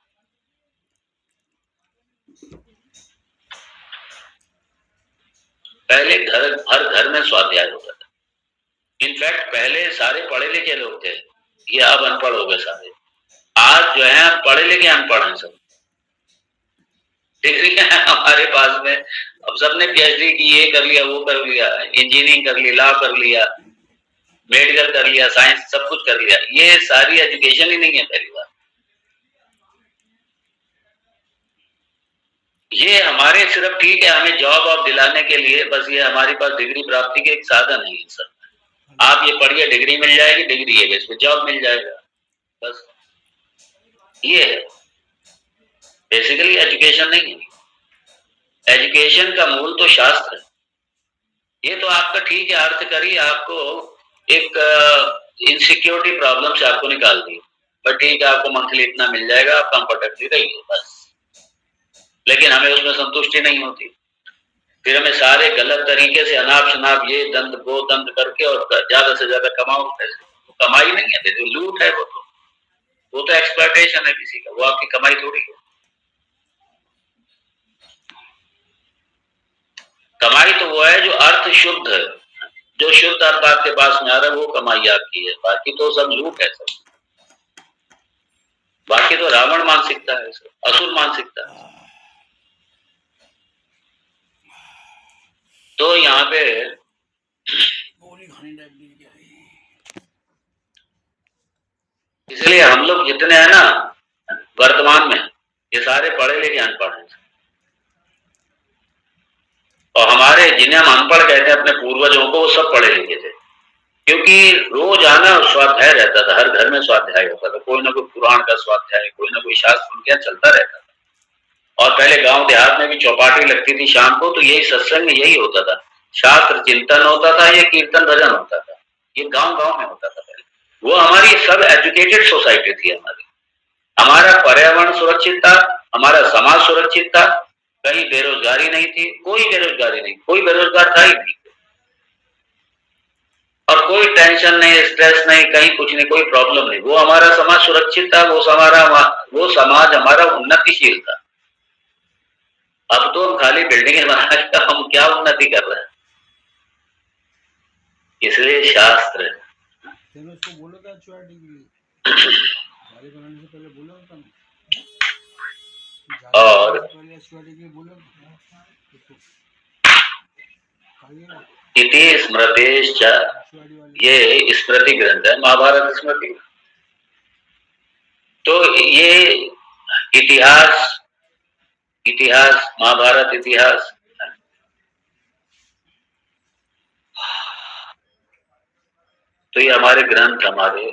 पहले हर घर में स्वाध्याय होता था। इनफैक्ट पहले सारे पढ़े लिखे लोग थे, ये अब अनपढ़ हो गए सारे। आज जो है पढ़े लिखे अनपढ़ हैं सब, डिग्री है हमारे पास में, अब सबने पीएचडी की, ये कर लिया, वो कर लिया, इंजीनियरिंग कर ली, लॉ कर लिया, मेडिकल कर लिया, साइंस, सब कुछ कर लिया। ये सारी एजुकेशन ही नहीं है पहली बार। ये हमारे सिर्फ, ठीक है, हमें जॉब वॉब दिलाने के लिए बस ये हमारे पास डिग्री प्राप्ति के एक साधन है। ये सब आप ये पढ़िए, डिग्री मिल जाएगी, डिग्री है, इस पे जॉब मिल जाएगा, बस ये है। बेसिकली एजुकेशन नहीं है। एजुकेशन का मूल तो शास्त्र है। ये तो आपका ठीक है, अर्थ करिए, आपको एक इनसिक्योरिटी प्रॉब्लम से आपको निकाल दी, बट ठीक है, आपको मंथली इतना मिल जाएगा, आप कंफर्टेबली रहिए बस। लेकिन हमें उसमें संतुष्टि नहीं होती, फिर हमें सारे गलत तरीके से अनाप शनाप ये दंड वो दंड करके और ज्यादा से ज्यादा कमाओ पैसे। वो कमाई नहीं है, जो लूट है वो तो एक्सप्लॉयटेशन है किसी का, वो आपकी कमाई थोड़ी है। कमाई तो वो है जो अर्थ शुद्ध है, जो शुद्ध अर्थ आपके पास में आ रहा है, वो कमाई आपकी है। बाकी तो सब लूट है, सब बाकी तो रावण मानसिकता है, सब असुर मानसिकता है। तो यहाँ पे इसलिए हम लोग जितने हैं ना वर्तमान में, ये सारे पढ़े लिखे अनपढ़ हैं। और हमारे जिन्हें हम अनपढ़ कहते हैं अपने पूर्वजों को, वो सब पढ़े लिखे थे, क्योंकि रोजाना स्वाध्याय रहता था, हर घर में स्वाध्याय होता था, कोई ना कोई पुराण का स्वाध्याय, कोई ना कोई शास्त्र उनके यहाँ चलता रहता था। और पहले गांव देहात में भी चौपाटी लगती थी शाम को, तो यही सत्संग यही होता था। शास्त्र चिंतन होता था, ये कीर्तन भजन होता था, ये गांव गांव में होता था पहले। वो हमारी सब एजुकेटेड सोसाइटी थी हमारी। हमारा पर्यावरण सुरक्षित था, हमारा समाज सुरक्षित था, कहीं बेरोजगारी नहीं थी, कोई बेरोजगारी नहीं, कोई बेरोजगार था ही नहीं, और कोई टेंशन नहीं, स्ट्रेस नहीं, कहीं कुछ नहीं, कोई प्रॉब्लम नहीं। वो हमारा समाज सुरक्षित था, वो समाज हमारा उन्नतिशील था। अब तो हम खाली बिल्डिंगें बनाकर हम क्या उन्नति कर रहे हैं। इसलिए शास्त्र तेने उसको बोला था HOD के लिए गाड़ी बनाने से पहले बोला था ना, और पहले HOD के लिए बोला था। इति स्मृतेश्च, ये स्मृति ग्रंथ है, महाभारत स्मृति। तो ये इतिहास महाभारत इतिहास, तो ये हमारे ग्रंथ हमारे,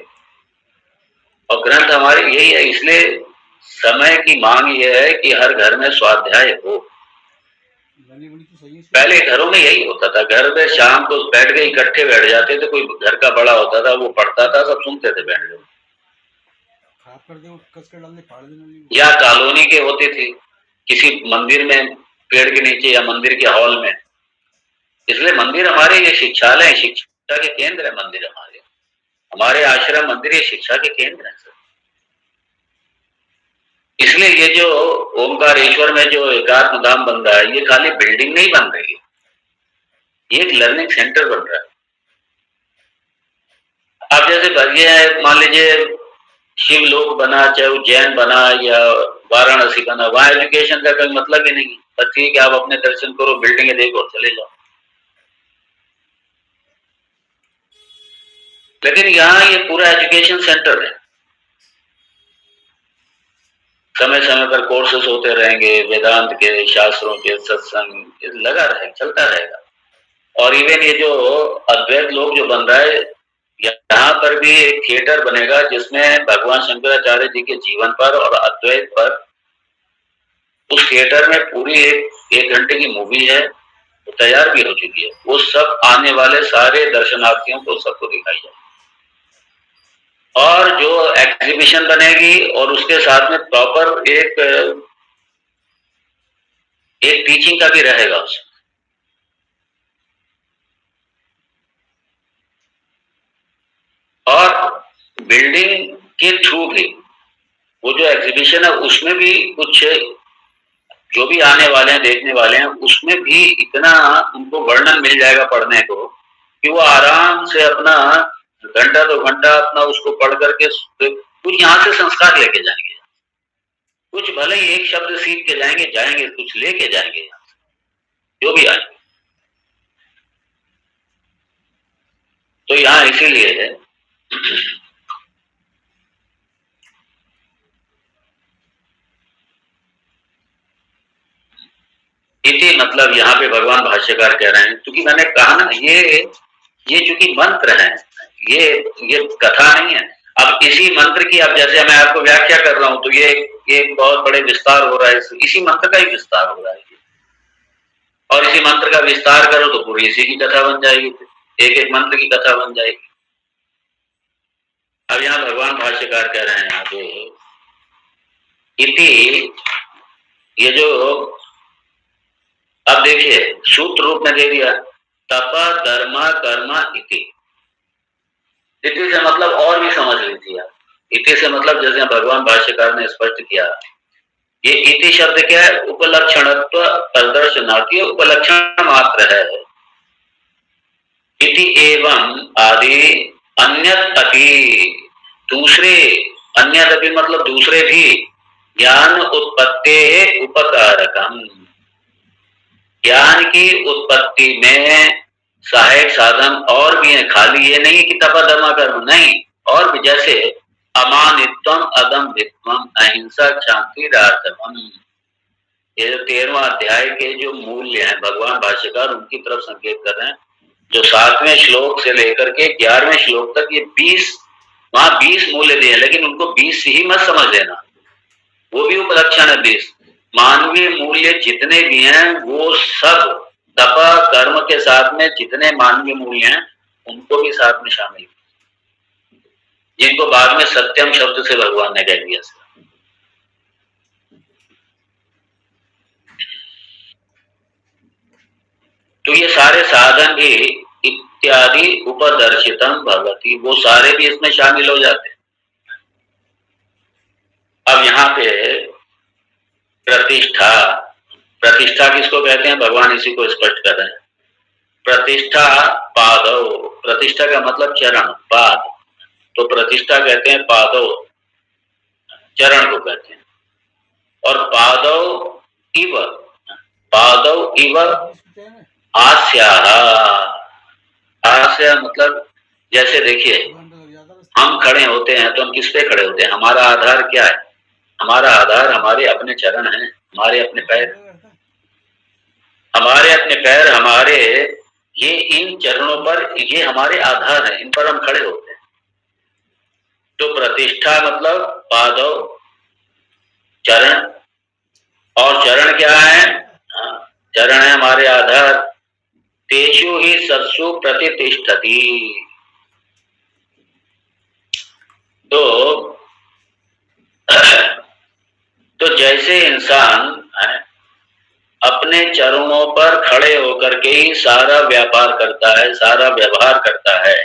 और ग्रंथ हमारे यही है। इसलिए समय की मांग ये है कि हर घर में स्वाध्याय हो। पहले घरों में यही होता था, घर में शाम को बैठ के इकट्ठे बैठ जाते थे, कोई घर का बड़ा होता था वो पढ़ता था, सब सुनते थे बैठ के। या कॉलोनी के होते थे किसी मंदिर में, पेड़ के नीचे या मंदिर के हॉल में। इसलिए मंदिर हमारे ये शिक्षालय, शिक्षा के केंद्र है मंदिर हमारे आश्रम मंदिर ये शिक्षा के केंद्र है। इसलिए ये जो ओमकारेश्वर में जो एकात्म धाम बन रहा है, ये खाली बिल्डिंग नहीं बन रही है, ये एक लर्निंग सेंटर बन रहा है। अब जैसे मान लीजिए शिवलोक बना, चाहे उज्जैन बना या वाराणसी बना, वहां एजुकेशन का कोई मतलब ही नहीं। पर ठीक है, आप अपने दर्शन करो, बिल्डिंगें देखो और चले जाओ। लेकिन यहाँ ये पूरा एजुकेशन सेंटर है, समय समय पर कोर्सेस होते रहेंगे, वेदांत के, शास्त्रों के, सत्संग लगा रहे, चलता रहेगा। और इवन ये जो अद्वैत लोग जो बन रहा है, यहाँ पर भी एक थिएटर बनेगा जिसमें भगवान शंकराचार्य जी के जीवन पर और अद्वैत पर, उस थिएटर में पूरी एक घंटे की मूवी है, तो तैयार भी हो चुकी है। वो सब आने वाले सारे दर्शनार्थियों को सबको दिखाई जाए, और जो एग्जीबिशन बनेगी और उसके साथ में प्रॉपर एक टीचिंग का भी रहेगा उसमें। और बिल्डिंग के थ्रू भी वो जो एग्जीबिशन है उसमें भी कुछ जो भी आने वाले हैं, देखने वाले हैं, उसमें भी इतना उनको वर्णन मिल जाएगा पढ़ने को कि वो आराम से अपना घंटा 2 घंटा अपना उसको पढ़ करके कुछ यहाँ से संस्कार लेके जाएंगे। कुछ भले ही एक शब्द सीख के जाएंगे, कुछ लेके जाएंगे यहाँ से, जो भी आएंगे। तो यहाँ इसीलिए है इति, मतलब यहाँ पे भगवान भाष्यकार कह रहे हैं, क्योंकि मैंने कहा ना ये चूंकि मंत्र है, ये कथा नहीं है। अब इसी मंत्र की, अब जैसे मैं आपको व्याख्या कर रहा हूं, तो ये बहुत बड़े विस्तार हो रहा है, इसी मंत्र का ही विस्तार हो रहा है। और इसी मंत्र का विस्तार करो तो पूरी इसी की कथा बन जाएगी, एक मंत्र की कथा बन जाएगी। अब यहाँ भगवान भाष्यकार कह रहे हैं आगे, इति, ये जो अब देखिए सूत्र रूप में दे दिया, तप धर्म कर्म इति। इति से मतलब और भी समझ लीजिए आप। इति से मतलब जैसे भगवान भाष्यकार ने स्पष्ट किया, ये इति शब्द क्या है? उपलक्षणत्व प्रदर्शनार्थी, उपलक्षण मात्र है। इति एवं आदि अन्यत अपि, दूसरे, अन्यत अपि मतलब दूसरे भी, ज्ञान उत्पत्ति उपकारकम, ज्ञान की उत्पत्ति में सहायक साधन और भी है। खाली ये नहीं कि तपधर्म कर्म नहीं, और भी, जैसे अमानित्वम, अदम्भित्वम, अहिंसा, शांति, राजवम। ये जो 13वां अध्याय के जो मूल्य हैं, भगवान भाष्यकार उनकी तरफ संकेत कर रहे हैं। जो 7वें श्लोक से लेकर के 11वें श्लोक तक ये 20 मूल्य दिए, लेकिन उनको 20 ही मत समझ लेना, वो भी उपलक्षण है 20। मानवीय मूल्य जितने भी हैं वो सब तप कर्म के साथ में जितने मानवीय मूल्य हैं उनको भी साथ में शामिल, जिनको बाद में सत्यम शब्द से भगवान ने कह दिया। तो ये सारे साधन भी इत्यादि उपदर्शितम भगवती, वो सारे भी इसमें शामिल हो जाते हैं। अब यहाँ पे प्रतिष्ठा, प्रतिष्ठा किसको कहते हैं भगवान इसी को स्पष्ट कर रहे हैं। प्रतिष्ठा पादव, प्रतिष्ठा का मतलब चरण, पाद, तो प्रतिष्ठा कहते हैं पादव, चरण को कहते हैं। और पादव इव, पादव इव आस्या, आस्या मतलब जैसे देखिए हम खड़े होते हैं तो हम किस पे खड़े होते हैं, हमारा आधार क्या है, हमारा आधार हमारे अपने चरण हैं, हमारे अपने पैर, हमारे अपने पैर, हमारे ये इन चरणों पर, ये हमारे आधार हैं, इन पर हम खड़े होते हैं। तो प्रतिष्ठा मतलब पादव, चरण, और चरण क्या है, चरण है हमारे आधार। तेषु ही सत्सु प्रतिष्ठति, तो जैसे इंसान अपने चरणों पर खड़े होकर के ही सारा व्यापार करता है, सारा व्यवहार करता है,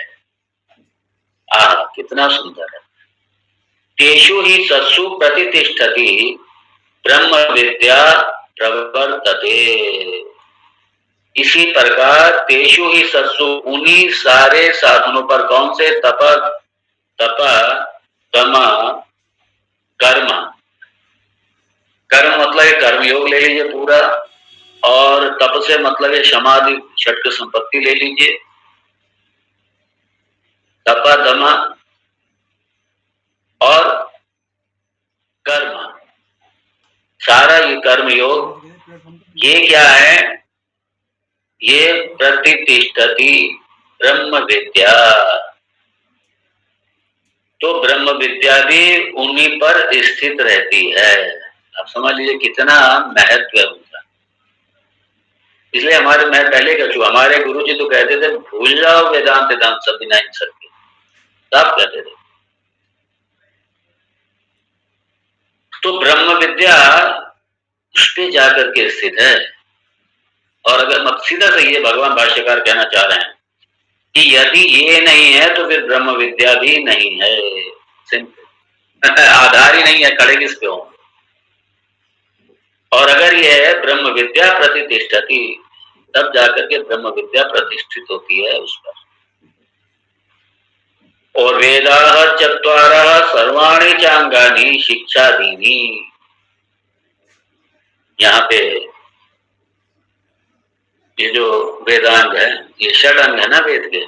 कितना सुंदर है। तेषु ही सत्सु प्रतिष्ठति ब्रह्म विद्या प्रवर्तते, इसी प्रकार तेषु ही सत्सु, उन्हीं सारे साधनों पर, कौन से, तप, तम, कर्म, कर्म मतलब ये कर्मयोग ले लीजिए पूरा, और तप से मतलब ये समाधि षट्क संपत्ति ले लीजिए, तप, दम और कर्म, सारा ये कर्मयोग, ये क्या है, ये प्रतिष्ठति ब्रह्म विद्या, तो ब्रह्म विद्या भी उन्हीं पर स्थित रहती है। आप समझ लीजिए कितना महत्व है उनका। इसलिए हमारे, मैं पहले कह चुका, हमारे गुरु जी तो कहते थे भूल जाओ वेदांत वेदांत सब बिना इन सब के, सब कहते थे। तो ब्रह्म विद्या उस पे जाकर के स्थित है। और अगर मत सीधा से ये भगवान भाष्यकार कहना चाह रहे हैं कि यदि ये नहीं है तो फिर ब्रह्म विद्या भी नहीं है, सिंपल आधार ही नहीं है, खड़े किस पे हो। और अगर ये है ब्रह्म विद्या प्रतिष्ठति, तब जाकर के ब्रह्म विद्या प्रतिष्ठित होती है उस पर। और वेदाः चत्वारः सर्वाणि चांगानि शिक्षादीनि, यहाँ पे ये जो वेदांग है, ये षडंग है ना वेद के,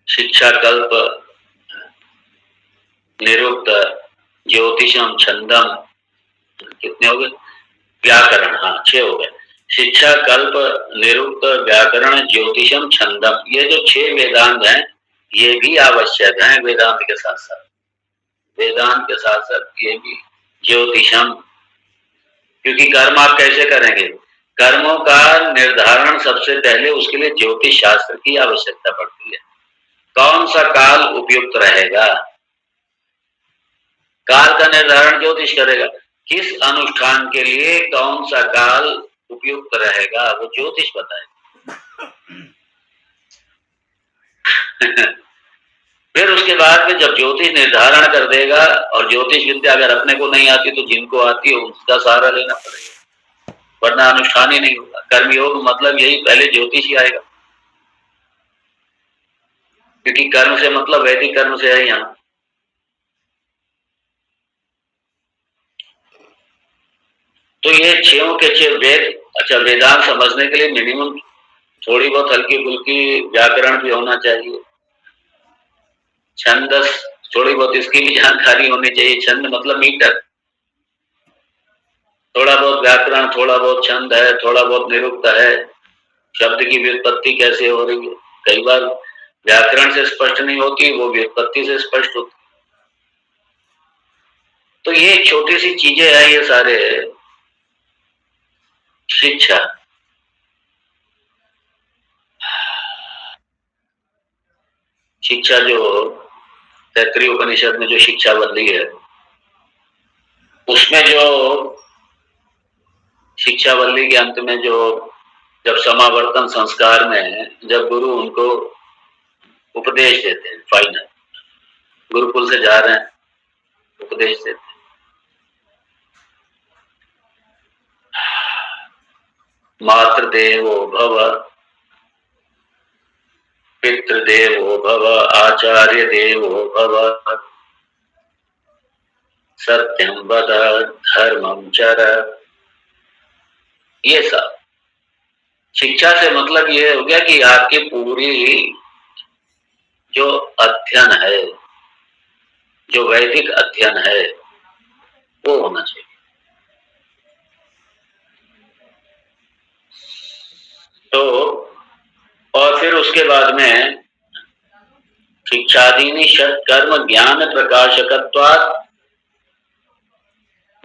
शिक्षा, कल्प, निरुक्त, ज्योतिषम, छंदम, कितने हो गए, व्याकरण, 6 हो गए। शिक्षा, कल्प, निरुक्त, व्याकरण, ज्योतिषम, छंदम, ये जो 6 वेदांग हैं ये भी आवश्यक हैं वेदांत के साथ साथ, वेदांत के साथ साथ ये भी ज्योतिषम, क्योंकि कर्म आप कैसे करेंगे, कर्मों का निर्धारण सबसे पहले उसके लिए ज्योतिष शास्त्र की आवश्यकता पड़ती है। कौन सा काल उपयुक्त रहेगा, काल का निर्धारण ज्योतिष करेगा। किस अनुष्ठान के लिए कौन सा काल उपयुक्त रहेगा वो ज्योतिष बताएगा। फिर उसके बाद में जब ज्योतिष निर्धारण कर देगा, और ज्योतिष विद्या अगर अपने को नहीं आती तो जिनको आती है उसका सहारा लेना पड़ेगा, वरना अनुष्ठान ही नहीं होगा। कर्मयोग मतलब यही, पहले ज्योतिष ही आएगा, क्योंकि कर्म से मतलब वैदिक कर्म से है यहाँ। तो ये 6 के 6 वेद, अच्छा वेदांत समझने के लिए मिनिमम थोड़ी बहुत हल्की फुल्की व्याकरण भी होना चाहिए, छंदस थोड़ी बहुत इसकी भी जानकारी होनी चाहिए। छंद मतलब मीटर, थोड़ा बहुत व्याकरण, थोड़ा बहुत छंद है, थोड़ा बहुत निरुक्त है, शब्द की व्युत्पत्ति कैसे हो रही है। कई बार व्याकरण से स्पष्ट नहीं होती, वो व्युत्पत्ति से स्पष्ट होती। तो ये छोटी सी चीजें हैं, ये सारे शिक्षा। शिक्षा जो तैत्तरीय उपनिषद में जो शिक्षावल्ली है, उसमें जो शिक्षावल्ली के अंत में जो जब समावर्तन संस्कार में जब गुरु उनको उपदेश देते हैं, फाइनल गुरुकुल से जा रहे हैं, उपदेश देते हैं, मातृदेवो भव, पितृदेवो भव, आचार्य देवो भव, सत्यम वद, धर्मम चर। ये सब शिक्षा से मतलब ये हो गया कि आपकी पूरी जो अध्ययन है, जो वैदिक अध्ययन है, वो होना चाहिए। तो और फिर उसके बाद में शिक्षादीनि षट कर्म ज्ञान प्रकाशकत्वात्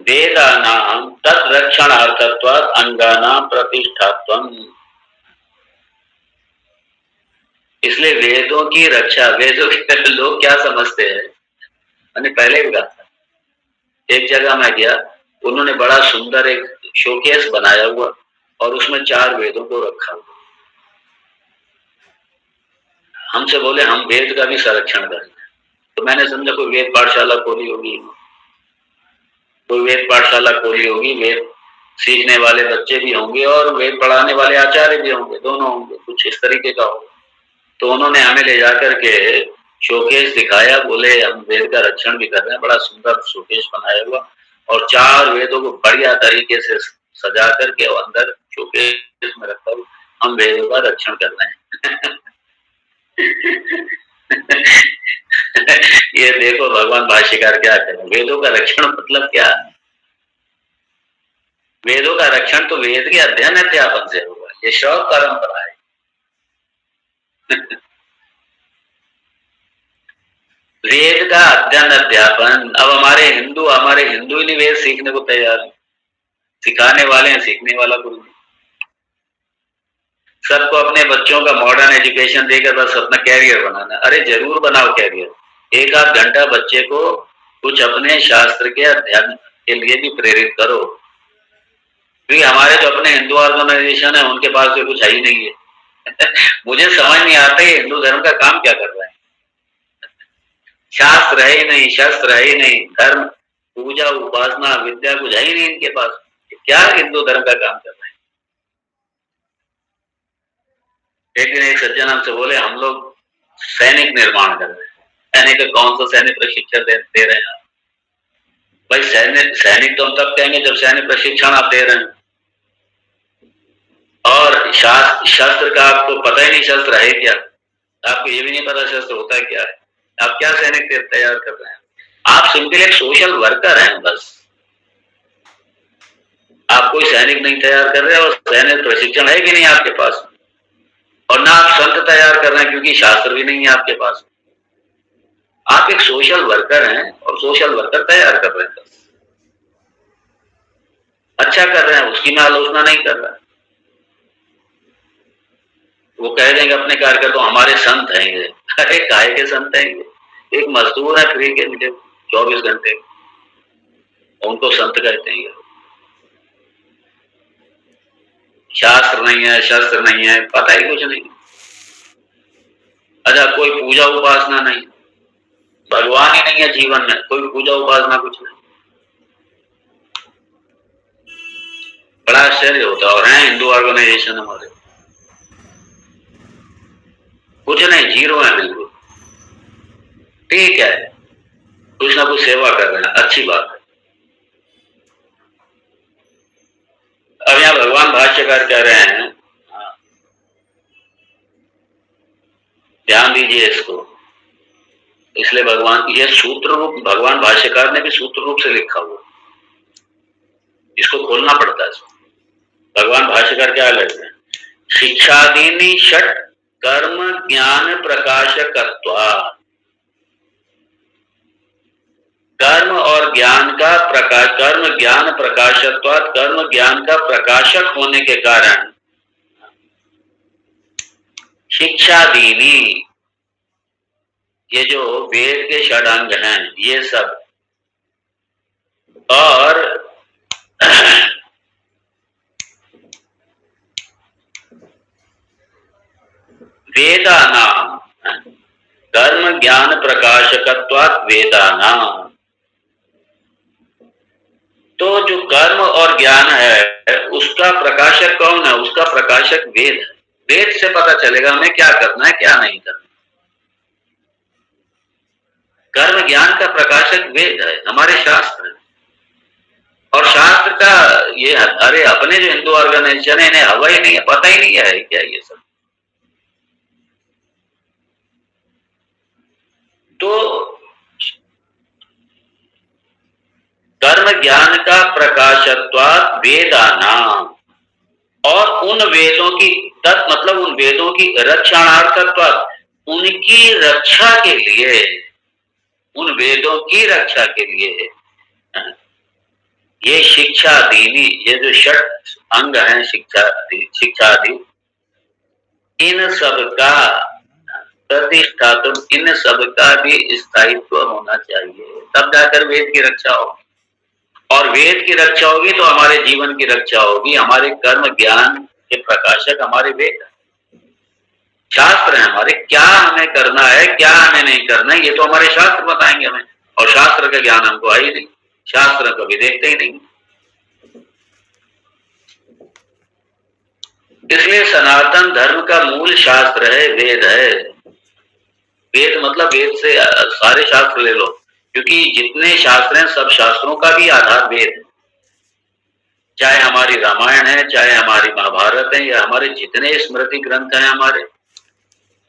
वेदानां तद्रक्षणार्थत्वात् अंगानां प्रतिष्ठात्वम्। इसलिए वेदों की रक्षा, वेदों के लोग क्या समझते हैं, मैंने पहले भी कहा था, एक जगह मैं गया, उन्होंने बड़ा सुंदर एक शोकेस बनाया हुआ और उसमें 4 वेदों को रखा हुआ। हमसे बोले हम वेद का भी संरक्षण करें। तो मैंने समझा कोई वेद पाठशाला खोली होगी, कोई वेद पाठशाला खोली होगी, वेद सीखने वाले बच्चे भी होंगे और वेद पढ़ाने वाले आचार्य भी होंगे, दोनों होंगे, कुछ इस तरीके का होगा। तो उन्होंने हमें ले जाकर के शोकेस दिखाया, बोले हम वेद का रक्षण भी कर रहे हैं, बड़ा सुंदर शोकेस बनाया हुआ और 4 वेदों को बढ़िया तरीके से सजा करके और अंदर शोकेस में रखा हुआ, हम वेदों का रक्षण कर रहे हैं। ये देखो भगवान भाष्यकार क्या करें, वेदों का रक्षण मतलब क्या? वेदों का रक्षण तो वेद के अध्ययन अध्यापन से होगा, ये शौक परंपरा है। वेद का अध्ययन अध्यापन, अब हमारे हिंदू ही नहीं वेद सीखने को तैयार है, सिखाने वाले हैं, सीखने वाला कोई नहीं। सबको अपने बच्चों का मॉडर्न एजुकेशन देकर बस अपना कैरियर बनाना। अरे जरूर बनाओ कैरियर, 1 आध घंटा बच्चे को कुछ अपने शास्त्र के अध्ययन के लिए भी प्रेरित करो, क्योंकि हमारे जो अपने हिंदू ऑर्गेनाइजेशन है उनके पास तो कुछ है ही नहीं है। मुझे समझ नहीं आता है हिंदू धर्म का काम क्या कर रहा है। शास्त्र है ही नहीं, शस्त्र है ही नहीं, धर्म पूजा उपासना विद्या कुछ है ही नहीं इनके पास, क्या हिंदू धर्म का काम कर रहे हैं। एक दिन एक सज्जन हमसे बोले हम लोग सैनिक निर्माण कर रहे हैं। सैनिक का कौन सा सैनिक प्रशिक्षण दे रहे हैं आप? भाई सैनिक तो हम तब कहेंगे जब सैनिक प्रशिक्षण आप दे रहे हैं, और शस्त्र का आपको पता ही नहीं शस्त्र है क्या, आपको ये भी नहीं पता शस्त्र होता है क्या है, आप क्या सैनिक तैयार कर रहे हैं? आप सिंपल एक सोशल वर्कर हैं बस, आप कोई सैनिक नहीं तैयार कर रहे और सैनिक प्रशिक्षण है भी नहीं आपके पास, और ना आप संत तैयार कर रहे हैं क्योंकि शास्त्र भी नहीं है आपके पास। आप एक सोशल वर्कर हैं और सोशल वर्कर तैयार कर रहे हैं बस, अच्छा कर रहे हैं, उसकी मैं आलोचना नहीं कर रहा। वो कह देंगे अपने कार्यकर्ता हमारे संत हैं ये, अरे काहे के संत हैं ये? एक मजदूर है फ्री के मिले 24 घंटे, उनको संत कहते हैं। शास्त्र नहीं है, शस्त्र नहीं है, पता ही कुछ नहीं। अच्छा कोई पूजा उपासना नहीं, भगवान ही नहीं है जीवन में, कोई पूजा उपासना कुछ नहीं। बड़ा आश्चर्य होता है। और हैं हिंदू ऑर्गेनाइजेशन हमारे, कुछ नहीं, जीरो है बिल्कुल। ठीक है, कुछ ना कुछ सेवा कर रहे हैं, अच्छी बात है। अब यहाँ भगवान भाष्यकार कह रहे हैं, ध्यान दीजिए इसको, इसलिए भगवान ये सूत्र रूप, भगवान भाष्यकार ने भी सूत्र रूप से लिखा हुआ, इसको खोलना पड़ता है। भगवान भाष्यकार क्या लिखते हैं? शिक्षादीनि षट कर्म ज्ञान प्रकाशकत्वात्, कर्म और कर्म ज्ञान प्रकाशत्वात्, कर्म ज्ञान का प्रकाशक होने के कारण शिक्षा दीनी, ये जो वेद के षडांग हैं ये सब, और वेदानाम, कर्म ज्ञान प्रकाशकत्वात् वेदानाम, तो जो कर्म और ज्ञान है उसका प्रकाशक कौन है? उसका प्रकाशक वेद है। वेद से पता चलेगा हमें क्या करना है क्या नहीं करना। कर्म ज्ञान का प्रकाशक वेद है, हमारे शास्त्र है। और शास्त्र का ये, अरे अपने जो हिंदू ऑर्गेनाइजेशन है इन्हें हवा ही नहीं है, पता ही नहीं है क्या ये सब। तो कर्म ज्ञान का प्रकाशत्वात् वेदानाम, और उन वेदों की मतलब उन वेदों की रक्षणार्थत्वात्, उनकी रक्षा के लिए, उन वेदों की रक्षा के लिए ये शिक्षा दीनी, ये जो षट अंग हैं शिक्षादि, इन सब का प्रतिष्ठा, तो इन सब का भी स्थायित्व होना चाहिए, तब जाकर वेद की रक्षा होगी। और वेद की रक्षा होगी तो हमारे जीवन की रक्षा होगी। हमारे कर्म ज्ञान के प्रकाशक हमारे वेद है, शास्त्र है हमारे। क्या हमें करना है क्या हमें नहीं करना है ये तो हमारे शास्त्र बताएंगे हमें, और शास्त्र का ज्ञान हमको आई नहीं, शास्त्र कभी देखते ही नहीं। इसलिए सनातन धर्म का मूल शास्त्र है वेद है। वेद मतलब वेद से सारे शास्त्र ले लो, क्योंकि जितने शास्त्र हैं सब शास्त्रों का भी आधार वेद है। चाहे हमारी रामायण है, चाहे हमारी महाभारत है, या हमारे जितने स्मृति ग्रंथ हैं,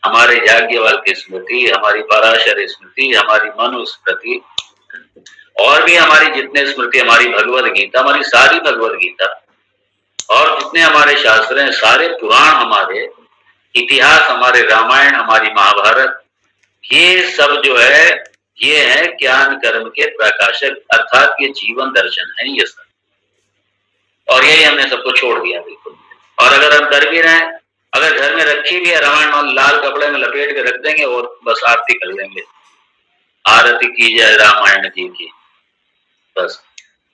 हमारे याज्ञवल्क्य स्मृति, हमारी पराशर स्मृति, हमारी मनुस्मृति, और भी हमारी जितने स्मृति, हमारी भगवद गीता, हमारी सारी भगवद गीता, और जितने हमारे शास्त्र हैं, सारे पुराण, हमारे इतिहास, हमारे रामायण, हमारी महाभारत, ये सब जो है ये है ज्ञान कर्म के प्रकाशक, अर्थात ये जीवन दर्शन है ये सब। और यही हमने सबको छोड़ दिया बिल्कुल। और अगर हम कर भी रहे हैं, अगर घर में रखी भी है रामायण, लाल कपड़े में लपेट के रख देंगे और बस आरती कर लेंगे, आरती की जाए रामायण जी की, बस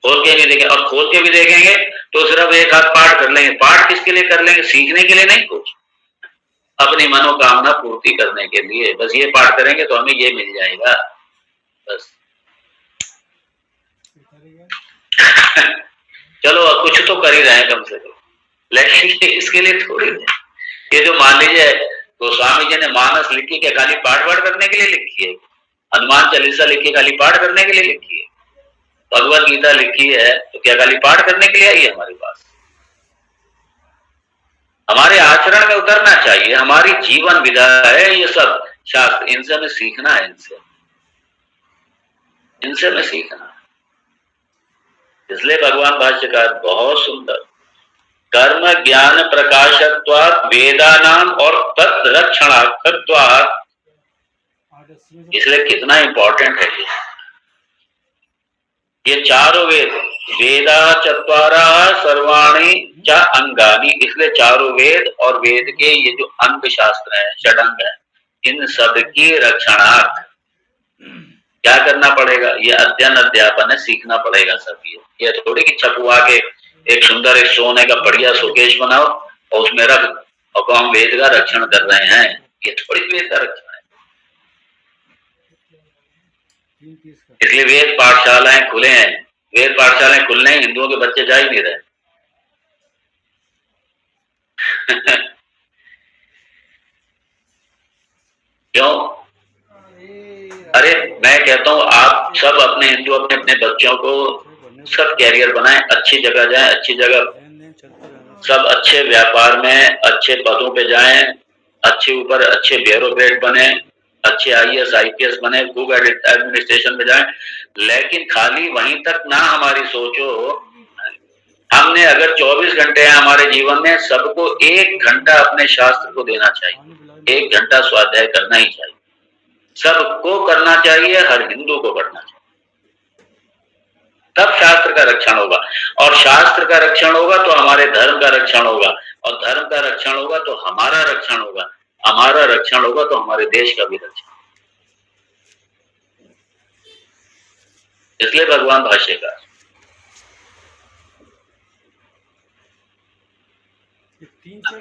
खोल के नहीं देखेंगे। और खोल के भी देखेंगे तो सिर्फ एक हाथ पाठ कर लेंगे। पाठ किसके लिए कर लेंगे? सीखने के लिए नहीं, कुछ अपनी मनोकामना पूर्ति करने के लिए। बस ये पाठ करेंगे तो हमें ये मिल जाएगा बस। चलो अब कुछ तो कर ही रहे हैं कम से कम, लेकिन इसके लिए थोड़ी ये जो मान लीजिए गोस्वामी जी ने मानस लिखी क्या खाली पाठ वाठ करने के लिए लिखी है? हनुमान चालीसा लिखी खाली पाठ करने के लिए लिखी है? भगवत गीता लिखी है तो क्या खाली पाठ करने के लिए आई है हमारे पास? हमारे आचरण में उतरना चाहिए, हमारी जीवन विधा है ये सब शास्त्र, इनसे हमें सीखना है, इनसे हमें सीखना है। इसलिए भगवान भाष्यकार बहुत सुंदर, कर्म ज्ञान प्रकाशत्वात् वेदानाम और तत् रक्षणार्थत्वात्, इसलिए कितना इंपॉर्टेंट है ये चारों वेद, वेदा चत्वारा सर्वाणि च अंगानि, इसलिए चारों वेद और वेद के ये जो अंग शास्त्र है, षडंग है, इन सब की रक्षणार्थ क्या करना पड़ेगा? ये अध्ययन अध्यापन है, सीखना पड़ेगा सब। ये थोड़ी कि छपुआ के एक सुंदर एक सोने का बढ़िया शोकेश बनाओ और उसमें रख और को हम वेद का रक्षण कर रहे हैं, ये थोड़ी वेद का रक्षण है। इसलिए वेद पाठशालाएं खुले हैं, वेद पाठशालाएं खुलने हिंदुओं के बच्चे जा ही नहीं रहे। क्यों? अरे मैं कहता हूँ आप सब अपने हिंदू अपने अपने बच्चों को सब कैरियर बनाएं, अच्छी जगह जाएं, अच्छी जगह, सब अच्छे व्यापार में अच्छे पदों पे जाएं, अच्छे ऊपर अच्छे ब्यूरोक्रेट बने, अच्छे IAS IPS बने, खूब एडमिनिस्ट्रेशन में जाएं। लेकिन खाली वहीं तक ना हमारी सोचो। हमने अगर 24 घंटे हैं हमारे जीवन में, सबको 1 घंटा अपने शास्त्र को देना चाहिए, 1 घंटा स्वाध्याय करना ही चाहिए, सबको करना चाहिए, हर हिंदू को करना चाहिए। का रक्षण होगा, और शास्त्र का रक्षण होगा तो हमारे धर्म का रक्षण होगा, और धर्म का रक्षण होगा तो हमारा रक्षण होगा, हमारा रक्षण होगा तो हमारे देश का भी रक्षण। इसलिए भगवान भाष्यकार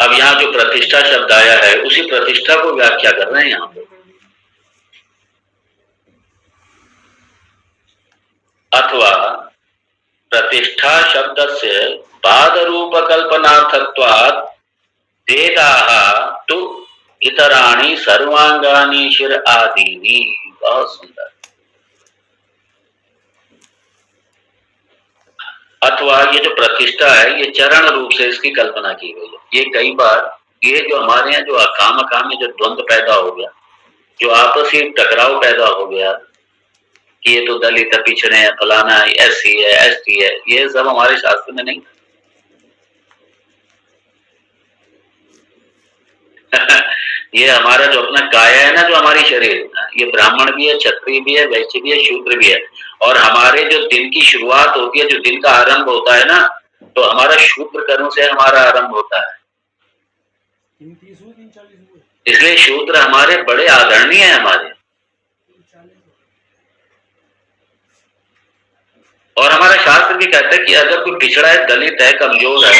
अब यहाँ जो प्रतिष्ठा शब्द आया है उसी प्रतिष्ठा को व्याख्या कर रहे हैं यहाँ पे। अथवा प्रतिष्ठा शब्द से पाद रूप कल्पनार्थत्वात् वेदाः तु इतराणि सर्वांगानि शिर आदीनि। बहुत सुंदर। अथवा ये जो प्रतिष्ठा है ये चरण रूप से इसकी कल्पना की गई है। ये कई बार ये जो हमारे यहाँ जो अकाम में जो द्वंद्व पैदा हो गया, जो आपसी टकराव पैदा हो गया कि ये तो दलित है, पिछड़े हैं, फलाना है, एससी है, एसटी है, ये सब हमारे शास्त्र में नहीं। ये हमारा जो अपना काया है ना, जो हमारी शरीर, ये ब्राह्मण भी है, क्षत्रिय भी है, वैश्य भी है, शूद्र भी है। और हमारे जो दिन की शुरुआत होती है, जो दिन का आरंभ होता है ना, तो हमारा शूद्र कर्म से हमारा आरंभ होता है। इसलिए शूद्र हमारे बड़े आदरणीय है हमारे। और हमारा शास्त्र भी कहता है कि अगर कोई पिछड़ा है, दलित है, कमजोर है,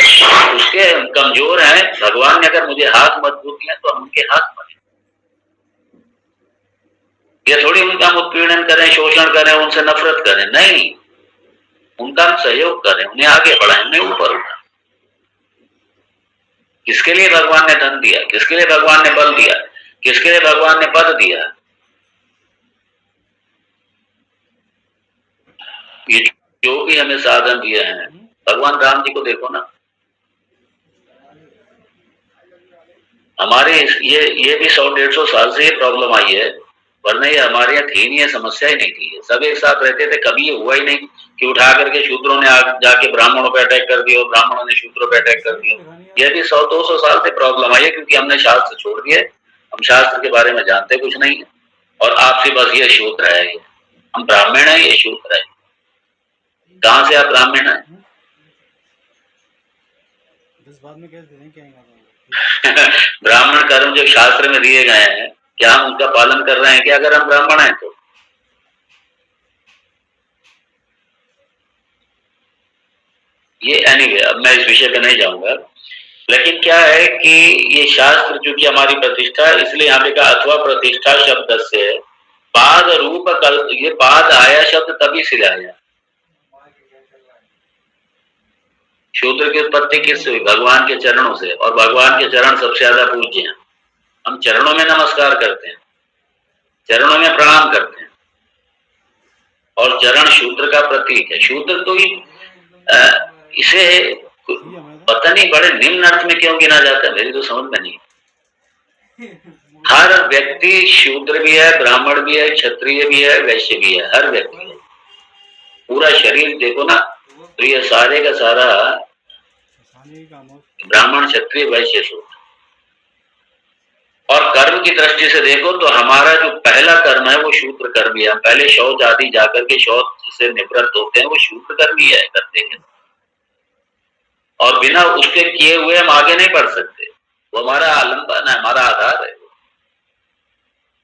उसके कमजोर है, भगवान ने अगर मुझे हाथ मजबूत किया तो हम उनके हाथ मारे। ये थोड़ी उनका हम उत्पीड़न करें, शोषण करें, उनसे नफरत करें, नहीं, उनका हम सहयोग करें, उन्हें आगे बढ़ाएं, उन्हें ऊपर उठाएं। किसके लिए भगवान ने धन दिया, किसके लिए भगवान ने बल दिया, किसके लिए भगवान ने पद दिया? ये जो भी हमें साधन दिए हैं, भगवान राम जी को देखो ना, हमारे ये भी 100-150 साल से ये प्रॉब्लम आई है, वरना ये हमारे यहाँ थी नहीं, समस्या ही नहीं थी। सब एक साथ रहते थे, कभी ये हुआ ही नहीं कि उठा करके शूद्रों ने जाके ब्राह्मणों पे अटैक कर दिया, ब्राह्मणों ने शूद्रों पे अटैक कर दिया। ये भी 100-200 साल से प्रॉब्लम आई है, क्योंकि हमने शास्त्र छोड़ दिए, हम शास्त्र के बारे में जानते कुछ नहीं है, और आपसे बस ये शूद्र है, ये हम ब्राह्मण है, ये शूद्र है। कहां से आप ब्राह्मण है? ब्राह्मण कर्म जो शास्त्र में दिए गए हैं, क्या हम उनका पालन कर रहे हैं क्या, अगर हम ब्राह्मण हैं तो? ये एनीवे, अब मैं इस विषय पे नहीं जाऊंगा, लेकिन क्या है कि ये शास्त्र चूंकि हमारी प्रतिष्ठा है, इसलिए यहाँ पे कहा अथवा प्रतिष्ठा शब्द से पाद रूप कल्प। ये पाद आया शब्द तभी से आया। शूद्र की उत्पत्ति किससे हुई? भगवान के चरणों से, और भगवान के चरण सबसे ज्यादा पूज्य हैं। हम चरणों में नमस्कार करते हैं, चरणों में प्रणाम करते हैं, और चरण शूद्र का प्रतीक है। शूद्र तो इसे पता नहीं बड़े निम्न अर्थ में क्यों गिना जाता है, मेरी तो समझ में नहीं। हर व्यक्ति शूद्र भी है, ब्राह्मण भी है, क्षत्रिय भी है, वैश्य भी है, हर व्यक्ति है। पूरा शरीर देखो ना, तो ये सारे का सारा ब्राह्मण, क्षत्रिय, वैश्य, शूद्र। और कर्म की दृष्टि से देखो तो हमारा जो पहला कर्म है वो शूद्र कर्म ही है। हम पहले शौच आदि जाकर के शौच से निवृत्त होते हैं, वो शूद्र कर्म ही है, करते हैं। और बिना उसके किए हुए हम आगे नहीं बढ़ सकते, वो हमारा आलम्बन है, हमारा आधार है।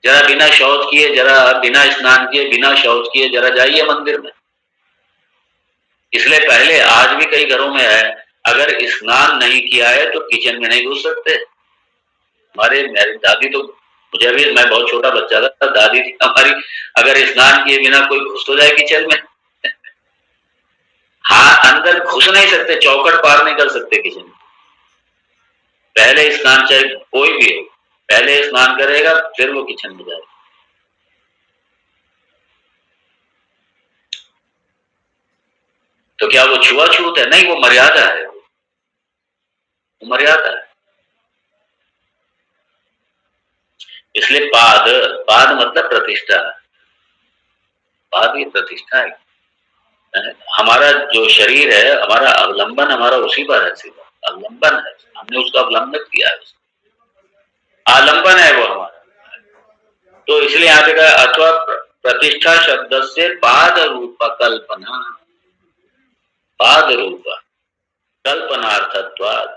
जरा बिना शौच किए, जरा बिना स्नान किए, बिना शौच किए जरा जाइए मंदिर में। इसलिए पहले, आज भी कई घरों में है, अगर स्नान नहीं किया है तो किचन में नहीं घुस सकते। मेरी दादी तो, मुझे भी, मैं बहुत छोटा बच्चा था, दादी थी हमारी, अगर स्नान किए बिना कोई घुस तो जाए किचन में, हाँ अंदर घुस नहीं सकते, चौखट पार नहीं कर सकते किचन में। पहले स्नान, चाहे कोई भी हो, पहले स्नान करेगा फिर वो किचन में जाएगा। तो क्या वो छुआछूत है? नहीं, वो मर्यादा है, वो मर्यादा है। इसलिए पाद, पाद मतलब प्रतिष्ठा, पाद ये प्रतिष्ठा है। हमारा जो शरीर है, हमारा अवलंबन हमारा उसी पर है, सीधा अवलंबन है, हमने उसका अवलंबन किया है, आलंबन है वो हमारा। तो इसलिए यहाँ पे कहा अथवा प्रतिष्ठा शब्द से पाद रूप कल्पना। पाद रूप कल्पनार्थत्वात्।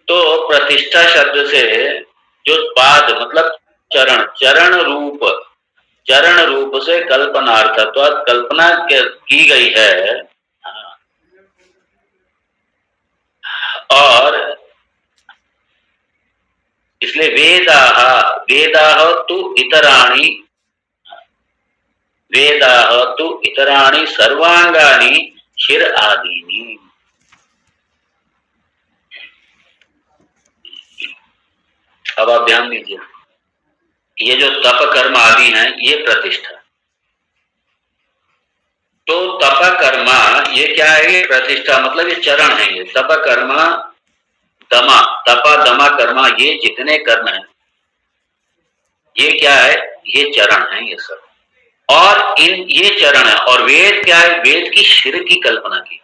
तो प्रतिष्ठा शब्द से जो पाद मतलब चरण, चरण रूप से कल्पनार्थत्वात् कल्पना की गई है। और इसलिए वेदाः तु इतराणि सर्वांगानि शिर आदीनि। अब आप ध्यान दीजिए, ये जो तप कर्म आदि हैं ये प्रतिष्ठा। तो तप कर्मा ये क्या है? ये प्रतिष्ठा मतलब ये चरण है। ये तप कर्मा दमा, तपा दमा कर्मा, ये जितने कर्म हैं ये क्या है? ये चरण है ये सब। और ये चरण है। और वेद क्या है? वेद की शिर की कल्पना की,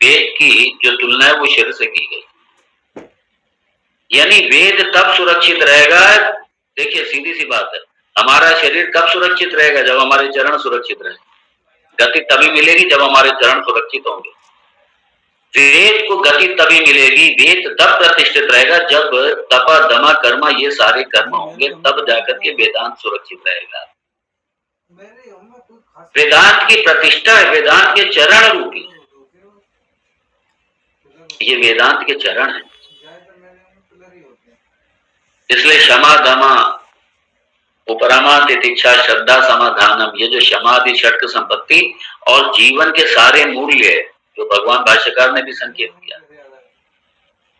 वेद की जो तुलना है वो शिर से की गई। यानी वेद तब सुरक्षित रहेगा, देखिए सीधी सी बात है, हमारा शरीर कब सुरक्षित रहेगा? जब हमारे चरण सुरक्षित रहेंगे। गति तभी मिलेगी जब हमारे चरण सुरक्षित होंगे। वेद को गति तभी मिलेगी, वेद तब प्रतिष्ठित रहेगा जब तपा दमा कर्मा ये सारे कर्म होंगे, तब जाकर के वेदांत सुरक्षित रहेगा। वेदांत की प्रतिष्ठा है, वेदांत के चरण रूपी, ये वेदांत के चरण है। इसलिए क्षमा दमा उपरमा तितिक्षा श्रद्धा समाधानम, ये जो समाधि षटक संपत्ति और जीवन के सारे मूल्य जो भगवान भाष्यकार ने भी संकेत किया।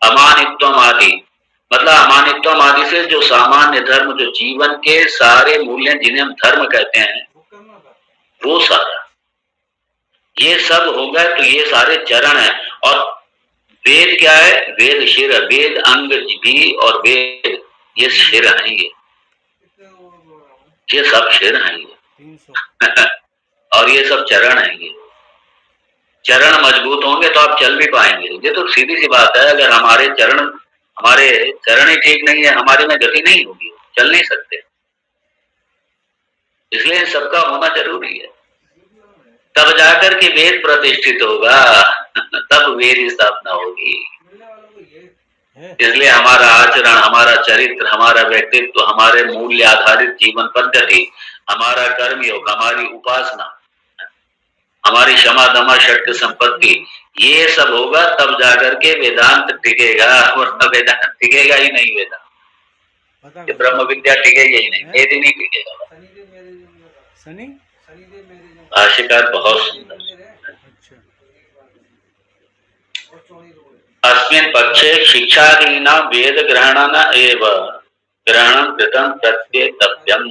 अमानित्वम आदि मतलब अमानित्वम आदि से जो सामान्य धर्म, जो जीवन के सारे मूल्य जिन्हें हम धर्म कहते हैं, वो सारा ये सब होगा। तो ये सारे चरण है। और वेद क्या है? वेद शिर, वेद अंग भी और वेद ये शिर है, ये सब शिर हैं ये और ये सब चरण हैं। ये चरण मजबूत होंगे तो आप चल भी पाएंगे। ये तो सीधी सी बात है, अगर हमारे चरण ही ठीक नहीं है, हमारे में गति नहीं होगी, चल नहीं सकते। इसलिए सबका होना जरूरी है, तब जाकर के वेद प्रतिष्ठित होगा, तब वेद की स्थापना होगी। इसलिए हमारा आचरण, हमारा चरित्र, हमारा व्यक्तित्व, हमारे मूल्य आधारित जीवन पद्धति, हमारा कर्मयोग, हमारी उपासना, हमारी क्षमा दमा षटक संपत्ति, ये सब होगा तब जाकर के वेदांत टिकेगा। वरना वेदांत टिकेगा ही नहीं, वेदांत ब्रह्म विद्या टिकेगी ही नहीं, वेद ही नहीं टिकेगा। भाष्यकार बहुत सुंदर। अस्मिन् पक्षे शिक्षादीनां वेद ग्रहणन एव ग्रहणं कृतं प्रत्येतव्यम्।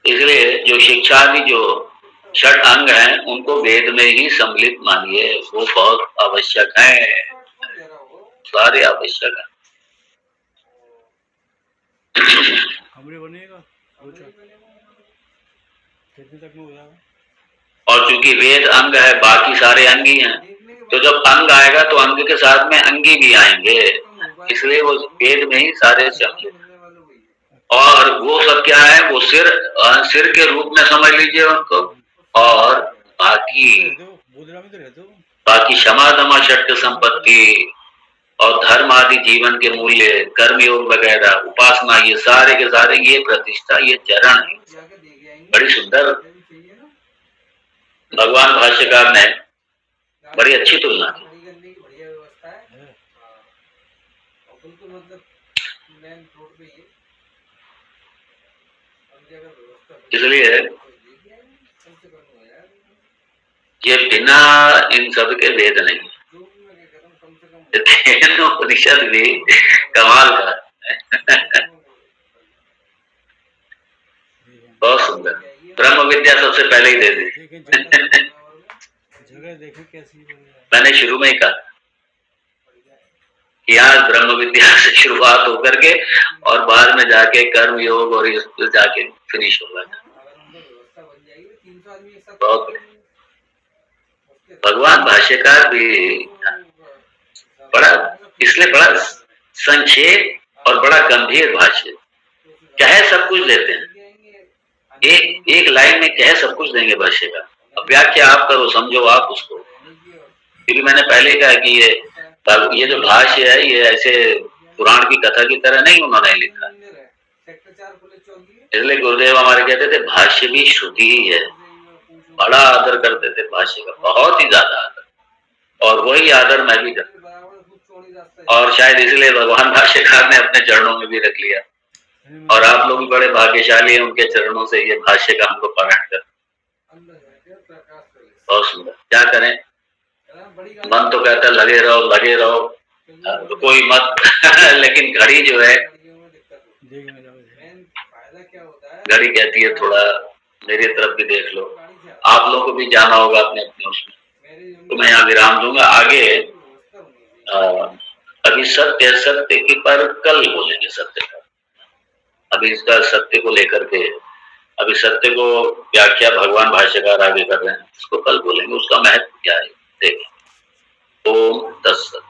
इसलिए जो शिक्षादि जो षट अंग हैं उनको वेद में ही सम्मिलित मानिए, वो बहुत आवश्यक है, सारे आवश्यक है। और चूंकि वेद अंग है, बाकी सारे अंग ही हैं, तो जब अंग आएगा तो अंग के साथ में अंगी भी आएंगे, इसलिए वो वेद में ही सारे सम्मिलित। और वो सब क्या है? वो सिर के रूप में समझ लीजिए उनको। और बाकी क्षमा दमा षटक संपत्ति और धर्म आदि जीवन के मूल्य, कर्मयोग वगैरह, उपासना, ये सारे के सारे ये प्रतिष्ठा, ये चरण है। बड़ी सुंदर भगवान भाष्यकार ने बड़ी अच्छी तुलना की। इसलिए ये बिना इन सब के वेद नहीं, उपनिषद भी कमाल का बहुत सुंदर। ब्रह्म विद्या सबसे पहले ही दे दी। मैंने शुरू में ही कहा कि यहाँ ब्रह्म विद्या से शुरुआत होकर के और बाद में जाके कर्म योग और जाके फिनिश होगा। बहुत भगवान भाष्यकार भी बड़ा, इसलिए बड़ा संक्षेप और बड़ा गंभीर भाष्य, चाहे सब कुछ देते हैं, एक लाइन में कह सब कुछ देंगे भाष्य का। अब व्याख्या आप करो, समझो आप उसको। क्योंकि मैंने पहले कहा कि ये जो भाष्य है ये ऐसे पुराण की कथा की तरह नहीं उन्होंने लिखा, इसलिए गुरुदेव हमारे कहते थे भाष्य भी श्रुति ही है। बड़ा आदर करते थे भाष्य का, बहुत ही ज्यादा आदर, और वही आदर मैं भी करता, और शायद इसलिए भगवान भाष्यकार ने अपने चरणों में भी रख लिया। और आप लोग भी बड़े भाग्यशाली हैं, उनके चरणों से ये भाष्य का हमको पारायण कर। बहुत सुंदर। क्या करें, मन तो कहता लगे रहो तो कोई मत लेकिन घड़ी जो है, घड़ी कहती है थोड़ा मेरी तरफ भी देख लो। आप लोगों को भी जाना होगा अपने अपने उसमें, तो मैं यहाँ विराम दूंगा। आगे अभी सत्य की पर कल बोलेंगे सत्य का। अभी इसका सत्य को लेकर के, अभी सत्य को व्याख्या भगवान भाष्यकार आगे कर रहे हैं, उसको कल बोलेंगे, उसका महत्व क्या है देखें। ओम तत्सत्।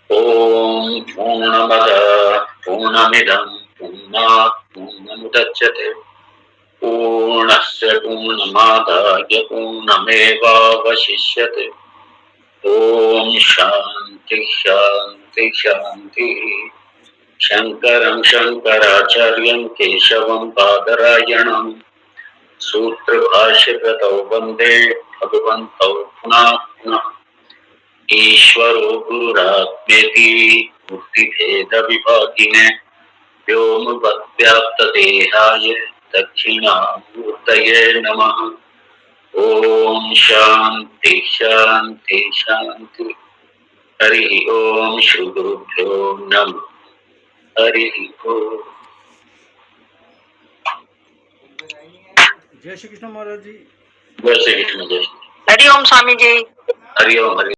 ओम पूर्णमदः पूर्णमिदं पूर्णात् पूर्णमुदच्यते पूर्णस्य पूर्णमादाय पूर्णमेवावशिष्यते। ओम शांति शांति शांति। शंकरं शंकराचार्यं केशवं बादरायणं सूत्रभाष्यकृतौ वन्दे भगवन्तौ पुनः पुनः। ईश्वरो गुरुरात्मेति मूर्तिभेदविभागिने व्योमवद्व्याप्तदेहाय दक्षिणामूर्तये नमः। ओम शांति शांति शांति। हरि ओम श्री गुरुभ्यो नमः। हरि ओम। जय श्री कृष्ण महाराज जी। जय श्री कृष्ण। जय श्री। हरि ओम स्वामी जी। हरि ओम। हरि